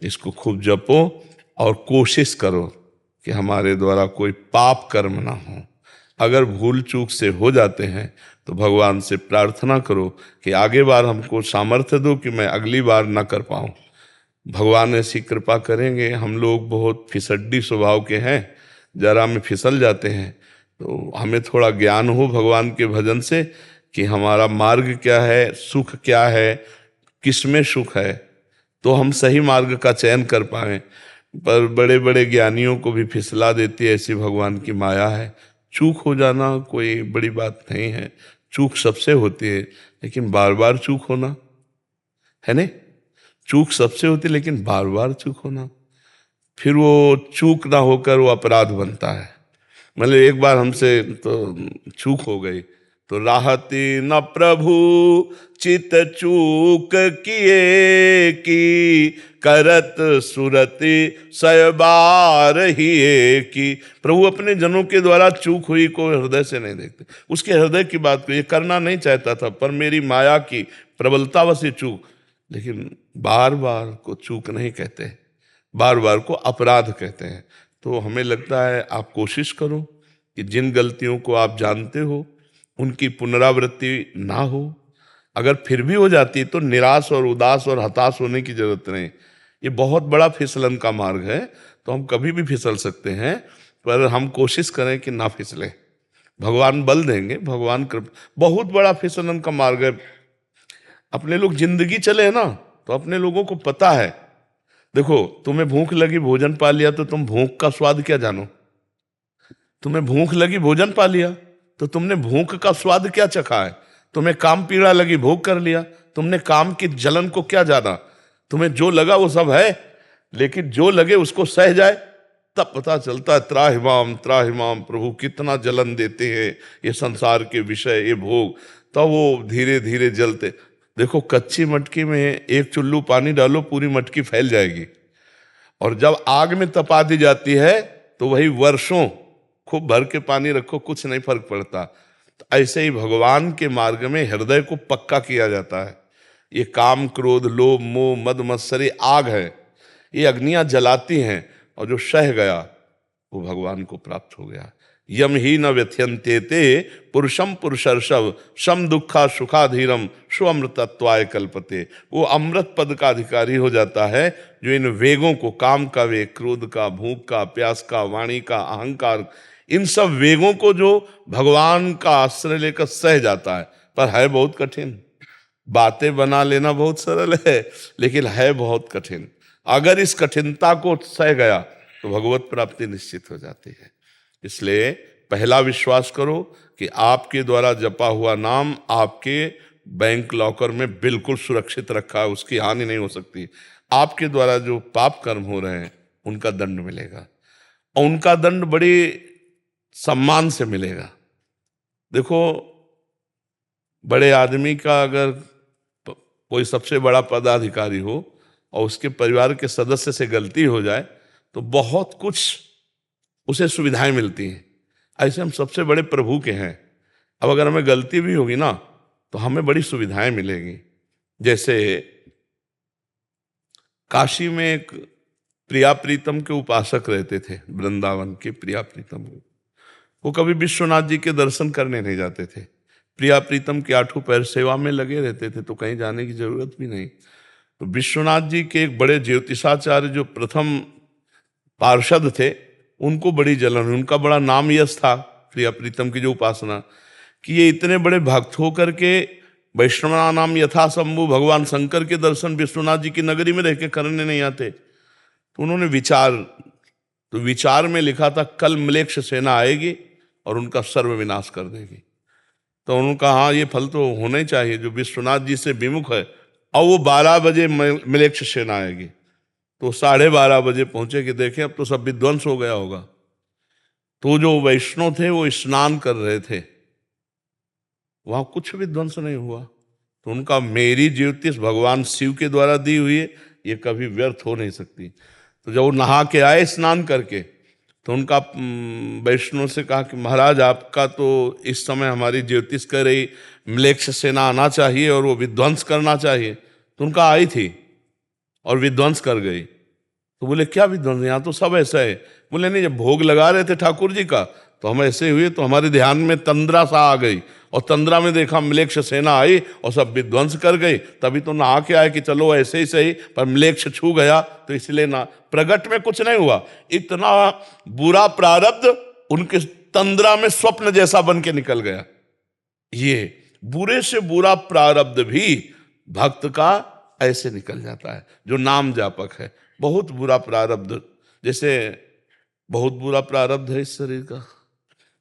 इसको खूब जपो और कोशिश करो कि हमारे द्वारा कोई पाप कर्म ना हो। अगर भूल चूक से हो जाते हैं तो भगवान से प्रार्थना करो कि आगे बार हमको सामर्थ्य दो कि मैं अगली बार ना कर पाऊँ। भगवान ऐसी कृपा करेंगे। हम लोग बहुत फिसड्डी स्वभाव के हैं, जरा में फिसल जाते हैं, तो हमें थोड़ा ज्ञान हो भगवान के भजन से कि हमारा मार्ग क्या है, सुख क्या है, किसमें सुख है, तो हम सही मार्ग का चयन कर पाएं। पर बड़े बड़े ज्ञानियों को भी फिसला देती है, ऐसी भगवान की माया है। चूक हो जाना कोई बड़ी बात नहीं है, चूक सबसे होती है, लेकिन बार बार चूक होना है नहीं, चूक सबसे होती है लेकिन बार बार चूक होना, फिर वो चूक ना होकर वो अपराध बनता है। मतलब एक बार हमसे तो चूक हो गई तो राहती न प्रभु चित चूक किए की, करत सुरति सयबार ही की। प्रभु अपने जनों के द्वारा चूक हुई को हृदय से नहीं देखते, उसके हृदय की बात को ये करना नहीं चाहता था, पर मेरी माया की प्रबलतावश ये चूक। लेकिन बार बार को चूक नहीं कहते, बार बार को अपराध कहते हैं। तो हमें लगता है आप कोशिश करो कि जिन गलतियों को आप जानते हो उनकी पुनरावृत्ति ना हो। अगर फिर भी हो जाती है तो निराश और उदास और हताश होने की जरूरत नहीं। ये बहुत बड़ा फिसलन का मार्ग है, तो हम कभी भी फिसल सकते हैं, पर हम कोशिश करें कि ना फिसले। भगवान बल देंगे, भगवान कृपा। बहुत बड़ा फिसलन का मार्ग है। अपने लोग जिंदगी चले ना तो अपने लोगों को पता है। देखो, तुम्हें भूख लगी, भोजन पा लिया तो तुम भूख का स्वाद क्या जानो? तुम्हें भूख लगी, भोजन पा लिया तो तुमने भूख का स्वाद क्या चखा है? तुम्हें काम पीड़ा लगी, भोग कर लिया, तुमने काम की जलन को क्या जाना? तुम्हें जो लगा वो सब है, लेकिन जो लगे उसको सह जाए तब पता चलता है त्राहिमाम त्राहिमाम, प्रभु कितना जलन देते हैं ये संसार के विषय, ये भोग। तब वो धीरे धीरे जलते। देखो, कच्ची मटकी में एक चुल्लू पानी डालो, पूरी मटकी फैल जाएगी, और जब आग में तपा दी जाती है तो वही वर्षों खूब भर के पानी रखो, कुछ नहीं फर्क पड़ता। तो ऐसे ही भगवान के मार्ग में हृदय को पक्का किया जाता है। ये काम क्रोध लोभ मोह मद मत्सरी आग है, ये अग्नियां जलाती हैं, और जो सह गया वो भगवान को प्राप्त हो गया। यम ही न व्यथ्यन्ते ते पुरुषम पुरुषर्षभ सम दुखा सुखाधीरम स्वअमृतत्वाय कल्पते। वो अमृत पद का अधिकारी हो जाता है जो इन वेगों को, काम का वेग, क्रोध का, भूख का, प्यास का, वाणी का, अहंकार, इन सब वेगों को जो भगवान का आश्रय लेकर सह जाता है। पर है बहुत कठिन। बातें बना लेना बहुत सरल है, लेकिन है बहुत कठिन। अगर इस कठिनता को सह गया तो भगवत प्राप्ति निश्चित हो जाती है। इसलिए पहला विश्वास करो कि आपके द्वारा जपा हुआ नाम आपके बैंक लॉकर में बिल्कुल सुरक्षित रखा है, उसकी हानि नहीं हो सकती। आपके द्वारा जो पाप कर्म हो रहे हैं उनका दंड मिलेगा, और उनका दंड बड़ी सम्मान से मिलेगा। देखो, बड़े आदमी का अगर कोई सबसे बड़ा पदाधिकारी हो और उसके परिवार के सदस्य से गलती हो जाए तो बहुत कुछ उसे सुविधाएं मिलती हैं। ऐसे हम सबसे बड़े प्रभु के हैं। अब अगर हमें गलती भी होगी ना तो हमें बड़ी सुविधाएं मिलेंगी। जैसे काशी में एक प्रिया प्रीतम के उपासक रहते थे, वृंदावन के प्रिया प्रीतम। वो कभी विश्वनाथ जी के दर्शन करने नहीं जाते थे। प्रिया प्रीतम के 8 पैर सेवा में लगे रहते थे, तो कहीं जाने की जरूरत भी नहीं। तो विश्वनाथ जी के एक बड़े ज्योतिषाचार्य जो प्रथम पार्षद थे, उनको बड़ी जलन हुई। उनका बड़ा नाम यश था प्रिया प्रीतम की जो उपासना, कि ये इतने बड़े भक्त होकर के वैष्णवा नाम यथा शंभु, भगवान शंकर के दर्शन विश्वनाथ जी की नगरी में रह के करने नहीं आते। तो उन्होंने विचार में लिखा था कल म्लेच्छ सेना आएगी और उनका सर्व विनाश कर देगी। तो उन्होंने कहा हाँ, ये फल तो होना ही चाहिए जो विश्वनाथ जी से विमुख है। और वो 12 बजे म्लेच्छ सेना आएगी, तो 12:30 बजे पहुंचे कि देखें अब तो सब विध्वंस हो गया होगा। तो जो वैष्णव थे वो स्नान कर रहे थे, वहां कुछ विध्वंस नहीं हुआ। तो उनका मेरी ज्योतिष भगवान शिव के द्वारा दी हुई है, ये कभी व्यर्थ हो नहीं सकती। तो जब वो नहा के आए स्नान करके, तो उनका वैष्णव से कहा कि महाराज आपका तो इस समय हमारी ज्योतिष कह रही म्लेच्छ सेना आना चाहिए और वो विध्वंस करना चाहिए। तो उनका आई थी और विध्वंस कर गई। तो बोले क्या विध्वंस, यहाँ तो सब ऐसा है। बोले नहीं, जब भोग लगा रहे थे ठाकुर जी का तो हम ऐसे हुए, तो हमारे ध्यान में तंद्रा सा आ गई, और तंद्रा में देखा म्लेच्छ सेना आई और सब विध्वंस कर गई। तभी तो नहा के आए कि चलो ऐसे ही सही, पर म्लेच्छ छू गया तो इसलिए ना, प्रगट में कुछ नहीं हुआ। इतना बुरा प्रारब्ध उनके तंद्रा में स्वप्न जैसा बन के निकल गया। ये बुरे से बुरा प्रारब्ध भी भक्त का ऐसे निकल जाता है जो नाम जापक है। बहुत बुरा प्रारब्ध, जैसे बहुत बुरा प्रारब्ध है इस शरीर का,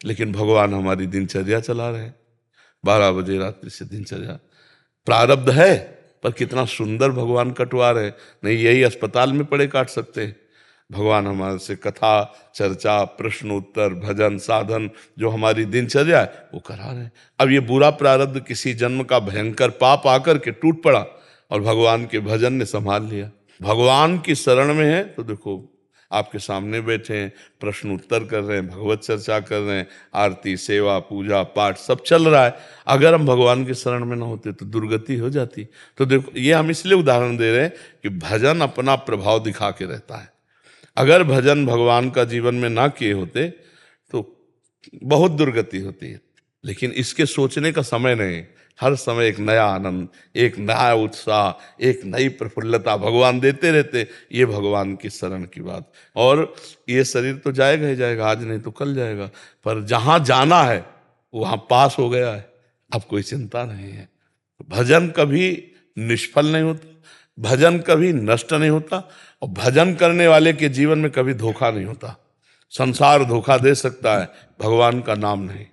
लेकिन भगवान हमारी दिनचर्या चला रहे हैं। 12 बजे रात्रि से दिनचर्या, प्रारब्ध है, पर कितना सुंदर भगवान कटवा रहे हैं। नहीं यही अस्पताल में पड़े काट सकते हैं। भगवान हमारे से कथा चर्चा प्रश्न उत्तर भजन साधन जो हमारी दिनचर्या है वो करा रहे हैं। अब ये बुरा प्रारब्ध किसी जन्म का भयंकर पाप आकर के टूट पड़ा और भगवान के भजन ने संभाल लिया। भगवान की शरण में है तो देखो आपके सामने बैठे हैं, प्रश्न उत्तर कर रहे हैं, भगवत चर्चा कर रहे हैं, आरती सेवा पूजा पाठ सब चल रहा है। अगर हम भगवान की शरण में ना होते तो दुर्गति हो जाती। तो देखो ये हम इसलिए उदाहरण दे रहे हैं कि भजन अपना प्रभाव दिखा के रहता है। अगर भजन भगवान का जीवन में ना किए होते तो बहुत दुर्गति होती है। लेकिन इसके सोचने का समय नहीं, हर समय एक नया आनंद, एक नया उत्साह, एक नई प्रफुल्लता भगवान देते रहते। ये भगवान की शरण की बात। और ये शरीर तो जाएगा ही जाएगा, आज नहीं तो कल जाएगा, पर जहाँ जाना है वहाँ पास हो गया है, अब कोई चिंता नहीं है। भजन कभी निष्फल नहीं होता, भजन कभी नष्ट नहीं होता, और भजन करने वाले के जीवन में कभी धोखा नहीं होता। संसार धोखा दे सकता है, भगवान का नाम नहीं।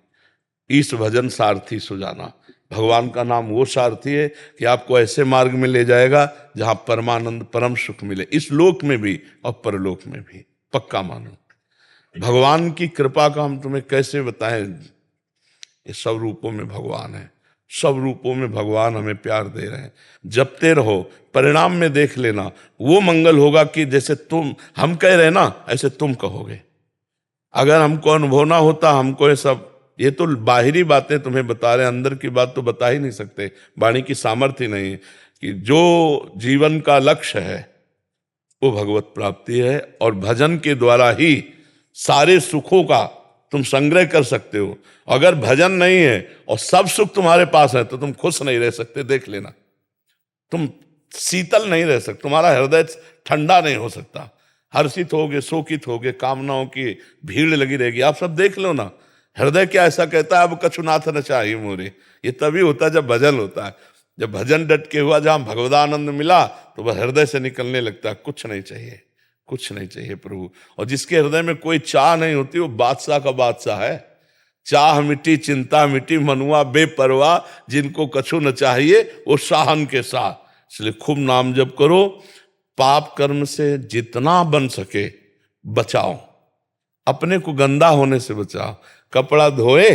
इस भजन सारथी सुजाना, भगवान का नाम वो सारथी है कि आपको ऐसे मार्ग में ले जाएगा जहां परमानंद परम सुख मिले, इस लोक में भी और परलोक में भी। पक्का मानो। भगवान की कृपा का हम तुम्हें कैसे बताएं। ये सब रूपों में भगवान है, सब रूपों में भगवान हमें प्यार दे रहे हैं। जपते रहो, परिणाम में देख लेना। वो मंगल होगा कि जैसे तुम हम कह रहे ना ऐसे तुम कहोगे। अगर हमको अनुभव ना होता, हमको ये सब, ये तो बाहरी बातें तुम्हें बता रहे हैं, अंदर की बात तो बता ही नहीं सकते। वाणी की सामर्थ्य नहीं है कि जो जीवन का लक्ष्य है वो भगवत प्राप्ति है, और भजन के द्वारा ही सारे सुखों का तुम संग्रह कर सकते हो। अगर भजन नहीं है और सब सुख तुम्हारे पास है तो तुम खुश नहीं रह सकते। देख लेना, तुम शीतल नहीं रह सकते, तुम्हारा हृदय ठंडा नहीं हो सकता। हर्षित होगे, शोकित होगे, कामनाओं की भीड़ लगी रहेगी। आप सब देख लो ना, हृदय क्या ऐसा कहता है, अब कछुनाथ न चाहिए मोरे। ये तभी होता है जब भजन होता है। जब भजन डट के हुआ, जहां भगवदानंद मिला तो वह हृदय से निकलने लगता है, कुछ नहीं चाहिए, कुछ नहीं चाहिए प्रभु। और जिसके हृदय में कोई चाह नहीं होती वो बादशाह का बादशाह है। चाह मिटी चिंता मिटी मनुआ बेपरवाह, जिनको कछु न चाहिए वो शाहन के साथ। इसलिए खूब नाम जप करो, पाप कर्म से जितना बन सके बचाओ, अपने को गंदा होने से बचाओ। कपड़ा धोए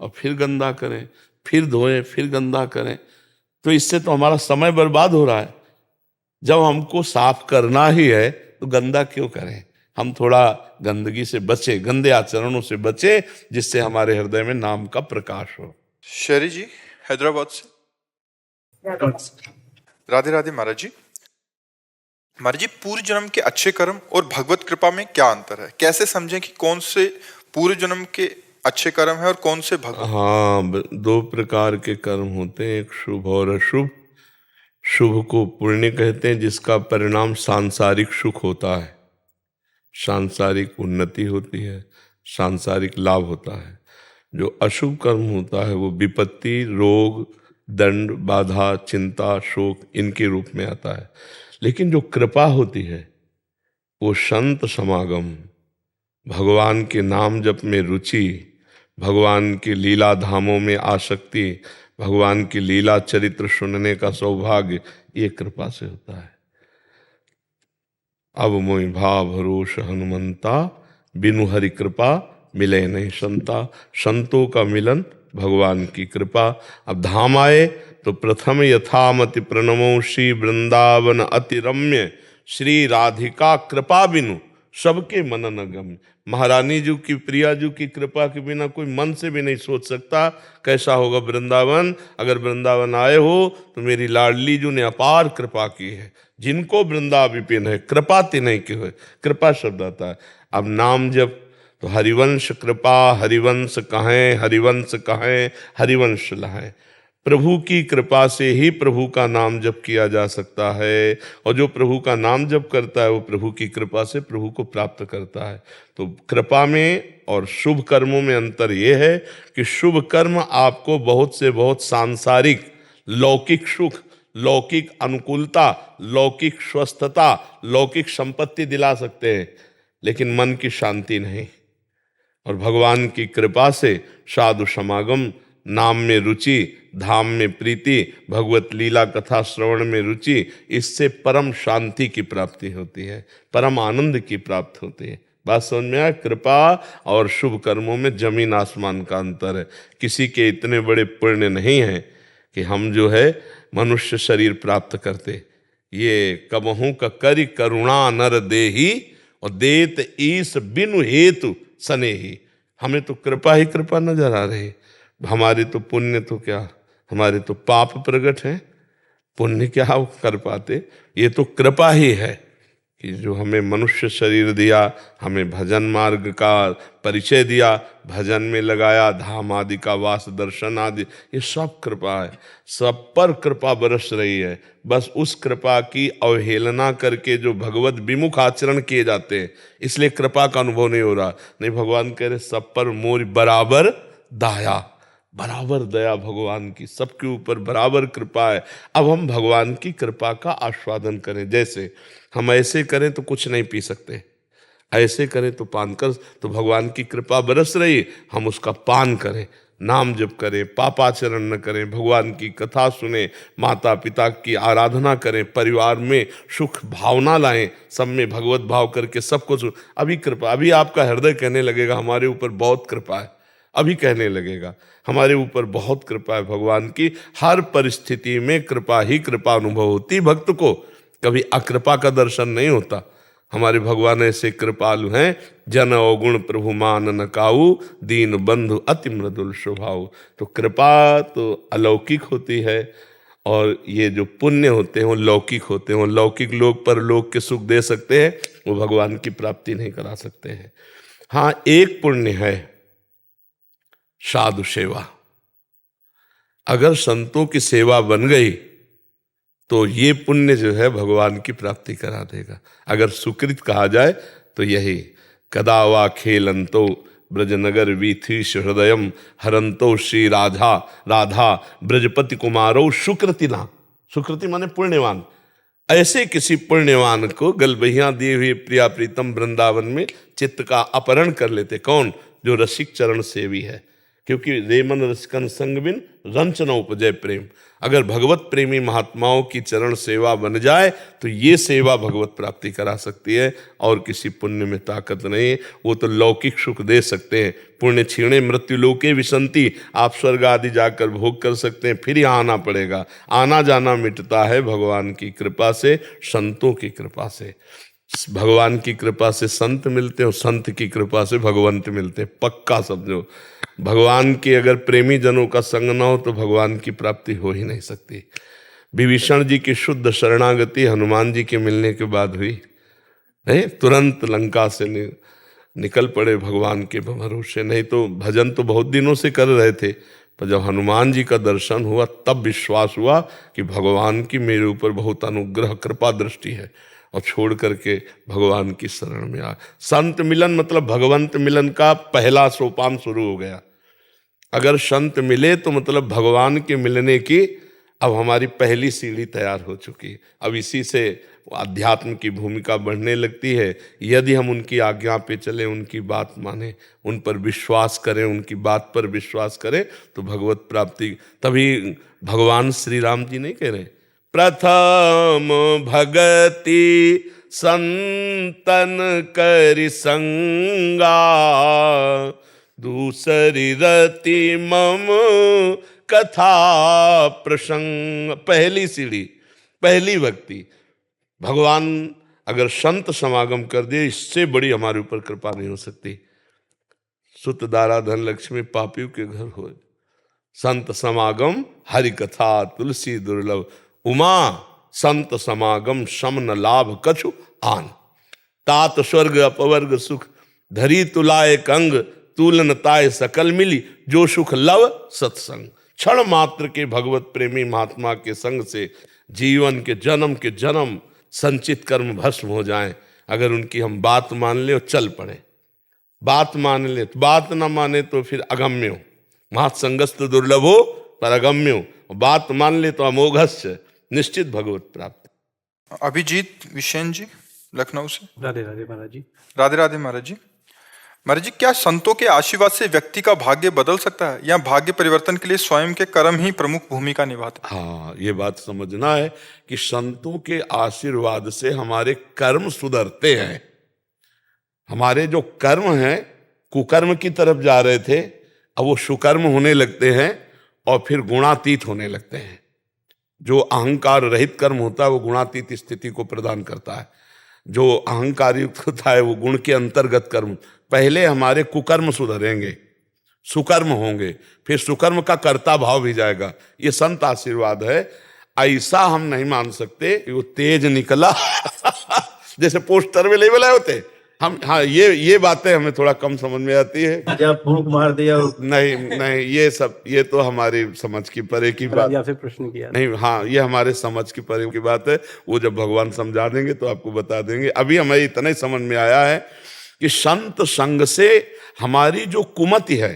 और फिर गंदा करें, फिर धोए फिर गंदा करें, तो इससे तो हमारा समय बर्बाद हो रहा है। जब हमको साफ करना ही है तो गंदा क्यों करें। हम थोड़ा गंदगी से बचे, गंदे आचरणों से बचे, जिससे हमारे हृदय में नाम का प्रकाश हो। शेरी जी हैदराबाद से। राधे राधे महाराज जी। महाराज जी, पूर्व जन्म के अच्छे कर्म और भगवत कृपा में क्या अंतर है? कैसे समझें कि कौन से पूर्व जन्म के अच्छे कर्म है और कौन से भगवत? हाँ, 2 प्रकार के कर्म होते हैं, एक शुभ और अशुभ। शुभ को पुण्य कहते हैं, जिसका परिणाम सांसारिक सुख होता है, सांसारिक उन्नति होती है, सांसारिक लाभ होता है। जो अशुभ कर्म होता है वो विपत्ति, रोग, दंड, बाधा, चिंता, शोक इनके रूप में आता है। लेकिन जो कृपा होती है वो संत समागम, भगवान के नाम जप में रुचि, भगवान के लीला धामों में आसक्ति, भगवान की लीला चरित्र सुनने का सौभाग्य, ये कृपा से होता है। अब मोहि भाव भरोस हनुमंता, बिनु हरि कृपा मिले नहीं संता। संतों का मिलन भगवान की कृपा। अब धाम आए तो प्रथम यथामति प्रणमो श्री वृंदावन अति रम्य, श्री राधिका कृपा बिनु सबके मन न गम्य। महारानी जी की, प्रिया जी की कृपा के बिना कोई मन से भी नहीं सोच सकता कैसा होगा वृंदावन। अगर वृंदावन आए हो तो मेरी लाडली जी ने अपार कृपा की है। जिनको वृंदा विपिन है, कृपा तिन्हीं की है। कृपा शब्द आता है। अब नाम जब तो हरिवंश कृपा, हरिवंश कहें, हरिवंश कहें, हरिवंश लहें। प्रभु की कृपा से ही प्रभु का नाम जप किया जा सकता है, और जो प्रभु का नाम जप करता है वो प्रभु की कृपा से प्रभु को प्राप्त करता है। तो कृपा में और शुभ कर्मों में अंतर ये है कि शुभ कर्म आपको बहुत से बहुत सांसारिक लौकिक सुख, लौकिक अनुकूलता, लौकिक स्वस्थता, लौकिक संपत्ति दिला सकते हैं, लेकिन मन की शांति नहीं। और भगवान की कृपा से साधु समागम, नाम में रुचि, धाम में प्रीति, भगवत लीला कथा श्रवण में रुचि, इससे परम शांति की प्राप्ति होती है, परम आनंद की प्राप्ति होती है। बात समझ में आया? कृपा और शुभ कर्मों में जमीन आसमान का अंतर है। किसी के इतने बड़े पुण्य नहीं है कि हम जो है मनुष्य शरीर प्राप्त करते। ये कबहू का करि करुणा नर देही और देत ईस बिनु हेतु सनेही। हमें तो कृपा ही कृपा नजर आ रही। हमारे तो पुण्य तो क्या, हमारे तो पाप प्रकट हैं, पुण्य क्या कर पाते। ये तो कृपा ही है कि जो हमें मनुष्य शरीर दिया, हमें भजन मार्ग का परिचय दिया, भजन में लगाया, धाम आदि का वास दर्शन आदि, ये सब कृपा है। सब पर कृपा बरस रही है। बस उस कृपा की अवहेलना करके जो भगवत विमुख आचरण किए जाते हैं, इसलिए कृपा का अनुभव नहीं हो रहा। नहीं, भगवान कह रहे सब पर मोर बराबर दया, बराबर दया भगवान की, सबके ऊपर बराबर कृपा है। अब हम भगवान की कृपा का आस्वादन करें। जैसे हम ऐसे करें तो कुछ नहीं पी सकते, ऐसे करें तो पान कर, तो भगवान की कृपा बरस रही, हम उसका पान करें, नाम जप करें, पापाचरण न करें, भगवान की कथा सुने, माता पिता की आराधना करें, परिवार में सुख भावना लाएं, सब में भगवत भाव करके सब कुछ। अभी कृपा, अभी आपका हृदय कहने लगेगा हमारे ऊपर बहुत कृपा है, अभी कहने लगेगा हमारे ऊपर बहुत कृपा है भगवान की। हर परिस्थिति में कृपा ही कृपा अनुभव होती भक्त को, कभी अकृपा का दर्शन नहीं होता। हमारे भगवान ऐसे कृपालु हैं, जन अवगुण प्रभु मान न काऊ, दीन बंधु अति मृदुल स्वभाव। तो कृपा तो अलौकिक होती है और ये जो पुण्य होते हैं वो लौकिक होते हैं। वो लौकिक लोग पर लोग के सुख दे सकते हैं, वो भगवान की प्राप्ति नहीं करा सकते हैं। हाँ, एक पुण्य है साधु सेवा। अगर संतों की सेवा बन गई तो ये पुण्य जो है भगवान की प्राप्ति करा देगा। अगर सुकृत कहा जाए तो यही, कदा वा खेलंतो ब्रजनगर वीथीश हृदयम हरंतो श्री राधा राधा ब्रजपति कुमारो सुकृतिना। सुकृति माने पुण्यवान। ऐसे किसी पुण्यवान को गलबहिया दिए हुए प्रिया प्रीतम वृंदावन में चित्त का अपहरण कर लेते। कौन? जो रसिक चरण सेवी है। क्योंकि रेमन रसिकन संग बिन रंच न उपजय प्रेम। अगर भगवत प्रेमी महात्माओं की चरण सेवा बन जाए तो ये सेवा भगवत प्राप्ति करा सकती है, और किसी पुण्य में ताकत नहीं। वो तो लौकिक सुख दे सकते हैं। पुण्य क्षीणे मृत्यु लोके विसंति, आप स्वर्ग आदि जाकर भोग कर सकते हैं, फिर यहाँ आना पड़ेगा। आना जाना मिटता है भगवान की कृपा से, संतों की कृपा से। भगवान की कृपा से संत मिलते हैं और संत की कृपा से भगवंत मिलते हैं, पक्का समझो। भगवान के अगर प्रेमी जनों का संग न हो तो भगवान की प्राप्ति हो ही नहीं सकती। विभीषण जी की शुद्ध शरणागति हनुमान जी के मिलने के बाद हुई नहीं, तुरंत लंका से निकल पड़े भगवान के भरोसे। नहीं तो भजन तो बहुत दिनों से कर रहे थे, पर जब हनुमान जी का दर्शन हुआ तब विश्वास हुआ कि भगवान की मेरे ऊपर बहुत अनुग्रह कृपा दृष्टि है, और छोड़ करके भगवान की शरण में आ। संत मिलन मतलब भगवंत मिलन का पहला सोपान शुरू हो गया। अगर संत मिले तो मतलब भगवान के मिलने की अब हमारी पहली सीढ़ी तैयार हो चुकी। अब इसी से अध्यात्म की भूमिका बढ़ने लगती है। यदि हम उनकी आज्ञा पे चलें, उनकी बात माने, उन पर विश्वास करें, उनकी बात पर विश्वास करें, तो भगवत प्राप्ति। तभी भगवान श्री राम जी नहीं कह रहे, प्रथम भगति संतन करि संगा, दूसरी रति मम कथा प्रसंग। पहली सीढ़ी, पहली भक्ति। भगवान अगर संत समागम कर दे, इससे बड़ी हमारे ऊपर कृपा नहीं हो सकती। सुत दारा धन लक्ष्मी पापियों के घर हो, संत समागम हरि कथा तुलसी दुर्लभ, उमा संत समागम सम न लाभ कछु आन। तात स्वर्ग अपवर्ग सुख, धरी तुलाए कंग, तूलन ताय सकल मिली, जो सुख लव सत्संग। क्षण मात्र के भगवत प्रेमी महात्मा के संग से जीवन के जन्म संचित कर्म भस्म हो जाएं। अगर उनकी हम बात मान ले और चल पड़े, बात मान ले, बात ना माने तो फिर अगम्य हो। महासंगस्त दुर्लभ हो पर अगम्य हो, बात मान ले तो अमोघस्य, निश्चित भगवत प्राप्त। अभिजीत विशेन जी लखनऊ से। राधे राधे महाराज जी। राधे राधे महाराज जी। महाराज जी, क्या संतों के आशीर्वाद से व्यक्ति का भाग्य बदल सकता है या भाग्य परिवर्तन के लिए स्वयं के कर्म ही प्रमुख भूमिका निभाते हैं? हाँ, ये बात समझना है कि संतों के आशीर्वाद से हमारे कर्म सुधरते हैं। हमारे जो कर्म हैं, कुकर्म की तरफ जा रहे थे, अब वो सुकर्म होने लगते हैं और फिर गुणातीत होने लगते हैं। जो अहंकार रहित कर्म होता है वो गुणातीत स्थिति को प्रदान करता है। जो अहंकार युक्त होता है वो गुण के अंतर्गत कर्म। पहले हमारे कुकर्म सुधरेंगे, सुकर्म होंगे, फिर सुकर्म का कर्ता भाव भी जाएगा। ये संत आशीर्वाद है। ऐसा हम नहीं मान सकते कि वो तेज निकला जैसे पोस्टर में नहीं बनाए होते हम। हाँ, ये बातें हमें थोड़ा कम समझ में आती है। जब फूंक मार दिया नहीं नहीं, ये तो हमारी समझ की परे की बात। या फिर प्रश्न किया नहीं, हाँ, ये हमारे समझ की परे की बात है। वो जब भगवान समझा देंगे तो आपको बता देंगे। अभी हमें इतना ही समझ में आया है कि संत संग से हमारी जो कुमति है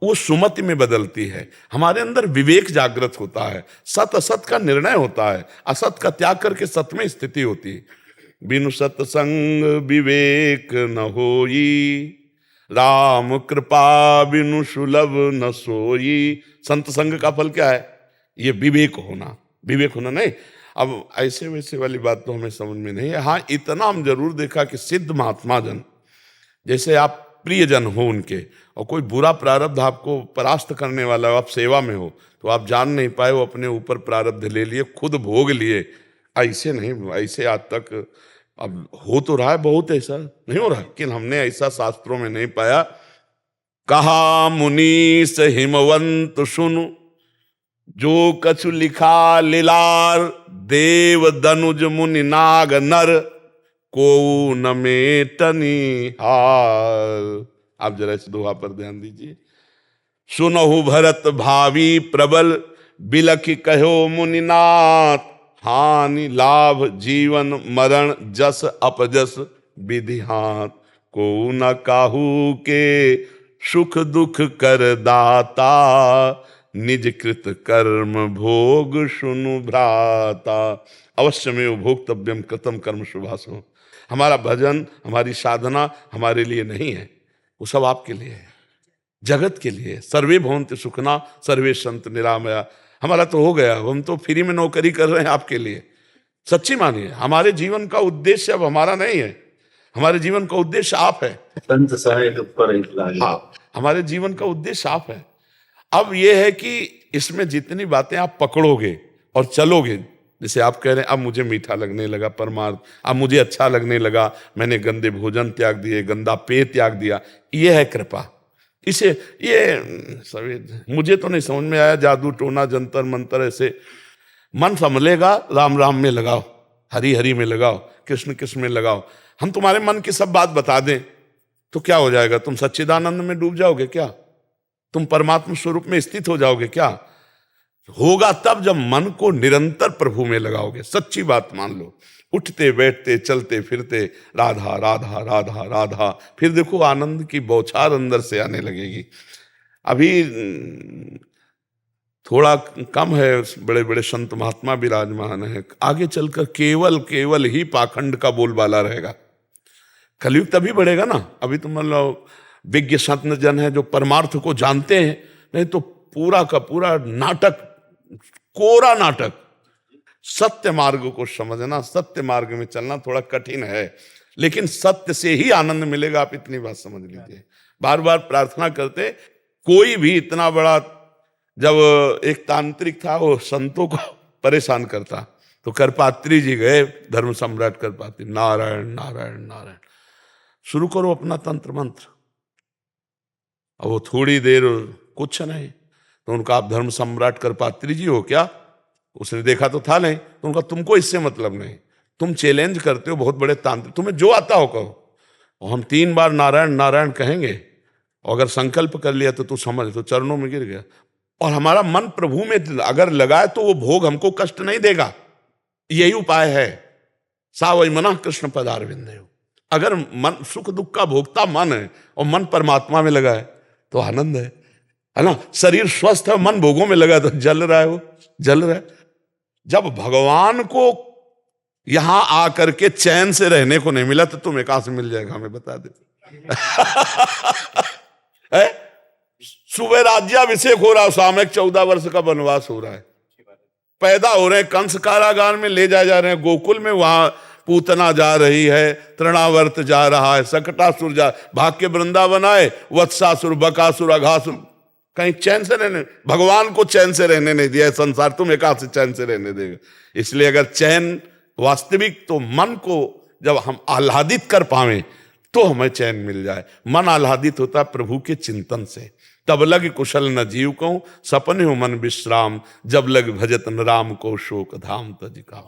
वो सुमति में बदलती है। हमारे अंदर विवेक जागृत होता है, सत असत का निर्णय होता है, असत का त्याग करके सत में स्थिति होती है। बिनु सत्संग विवेक न होई, राम कृपा बिनु सुलभ न सोई। संत संग का फल क्या है? ये विवेक होना। विवेक होना नहीं, अब ऐसे वैसे वाली बात तो हमें समझ में नहीं है। हाँ, इतना हम जरूर देखा कि सिद्ध महात्मा जन, जैसे आप प्रियजन हो उनके, और कोई बुरा प्रारब्ध आपको परास्त करने वाला हो, आप सेवा में हो, तो आप जान नहीं पाए, वो अपने ऊपर प्रारब्ध ले लिए, खुद भोग लिए। ऐसे नहीं, ऐसे आज तक अब हो तो रहा है, बहुत ऐसा नहीं हो रहा, लेकिन हमने ऐसा शास्त्रों में नहीं पाया। कहा मुनीस हिमवंत सुनु, जो कछु लिखा लीलार, देव दनुज मुनि नाग नर, को न मेटनी हार। आप जरा इस दोहा पर ध्यान दीजिए। सुनहु भरत भावी प्रबल, बिलखि कहो मुनिनाथ, हानि लाभ जीवन मरण जस अपजस विधि हाथ, को न काहू के सुख दुख कर दाता, निज कृत कर्म भोग सुनु भ्राता। अवश्य में भोक्तव्यम कृतम कर्म शुभासो। हमारा भजन, हमारी साधना हमारे लिए नहीं है, वो सब आपके लिए है, जगत के लिए। सर्वे भवन्ति सुखना सर्वे संत निरामया। हमारा तो हो गया, हम तो फ्री में नौकरी कर रहे हैं आपके लिए। सच्ची मानिए, हमारे जीवन का उद्देश्य अब हमारा नहीं है, हमारे जीवन का उद्देश्य आप है। संत साहित्य पर हाँ, हमारे जीवन का उद्देश्य आप है। अब यह है कि इसमें जितनी बातें आप पकड़ोगे और चलोगे, जैसे आप कह रहे हैं अब मुझे मीठा लगने लगा परमार्थ, अब मुझे अच्छा लगने लगा, मैंने गंदे भोजन त्याग दिए, गंदा पेय त्याग दिया, ये है कृपा। इसे ये सभी मुझे तो नहीं समझ में आया, जादू टोना जंतर मंतर ऐसे। मन संभलेगा, राम राम में लगाओ, हरि हरि में लगाओ, कृष्ण कृष्ण में लगाओ। हम तुम्हारे मन की सब बात बता दें तो क्या हो जाएगा? तुम सच्चिदानंद में डूब जाओगे क्या? तुम परमात्मा स्वरूप में स्थित हो जाओगे क्या? होगा तब जब मन को निरंतर प्रभु में लगाओगे। सच्ची बात मान लो, उठते बैठते चलते फिरते राधा राधा राधा राधा, फिर देखो आनंद की बौछार अंदर से आने लगेगी। अभी थोड़ा कम है, बड़े बड़े संत महात्मा विराजमान है, आगे चलकर केवल केवल ही पाखंड का बोलबाला रहेगा। कलयुग तभी बढ़ेगा ना। अभी तो मान लो विज्ञ संत जन है जो परमार्थ को जानते हैं, नहीं तो पूरा का पूरा नाटक, कोरा नाटक। सत्य मार्ग को समझना, सत्य मार्ग में चलना थोड़ा कठिन है, लेकिन सत्य से ही आनंद मिलेगा। आप इतनी बात समझ लीजिए। बार बार प्रार्थना करते, कोई भी इतना बड़ा, जब एक तांत्रिक था वो संतों को परेशान करता, तो करपात्री जी गए, धर्म सम्राट करपात्री, नारायण नारायण नारायण, शुरू करो अपना तंत्र मंत्र। अब वो थोड़ी देर कुछ नहीं, तो उनका आप धर्म सम्राट करपात्री जी हो क्या? उसने देखा तो था नहीं, तो उनका तुमको इससे मतलब नहीं, तुम चैलेंज करते हो बहुत बड़े तांत्रिक, तुम्हें जो आता हो कहो। और हम 3 बार नारायण नारायण कहेंगे, और अगर संकल्प कर लिया तो तू समझ, तो चरणों में गिर गया। और हमारा मन प्रभु में अगर लगाए तो वो भोग हमको कष्ट नहीं देगा। यही उपाय है। सा वही मना कृष्ण पदारविंद। अगर मन सुख दुख का भोगता मन है और मन परमात्मा में लगा है तो आनंद है ना। शरीर स्वस्थ है, मन भोगों में लगा है तो जल रहा है, वो जल रहा है। जब भगवान को यहां आकर के चैन से रहने को नहीं मिला तो तुम्हें कहां से मिल जाएगा? हमें बता दे। है? सुबह राज्याभिषेक हो रहा है, सामयिक 14 वर्ष का वनवास हो रहा है, पैदा हो रहे हैं, कंस कारागार में ले जाए जा रहे हैं, गोकुल में वहां पूतना जा रही है, तृणावर्त जा रहा है, सकटासुर जा, भाग के वृंदावन आए, वत्सासुर, बकासुर, अघासुर, कहीं चैन से रहने, भगवान को चैन से रहने नहीं दिया संसार, तुम एक से चैन से रहने देगा। इसलिए अगर चैन वास्तविक, तो मन को जब हम आह्लादित कर पावे तो हमें चैन मिल जाए। मन आह्लादित होता प्रभु के चिंतन से। तब लग कुशल न जीव को, सपने हो मन विश्राम, जब लग भजत न राम को, शोक धाम तज का।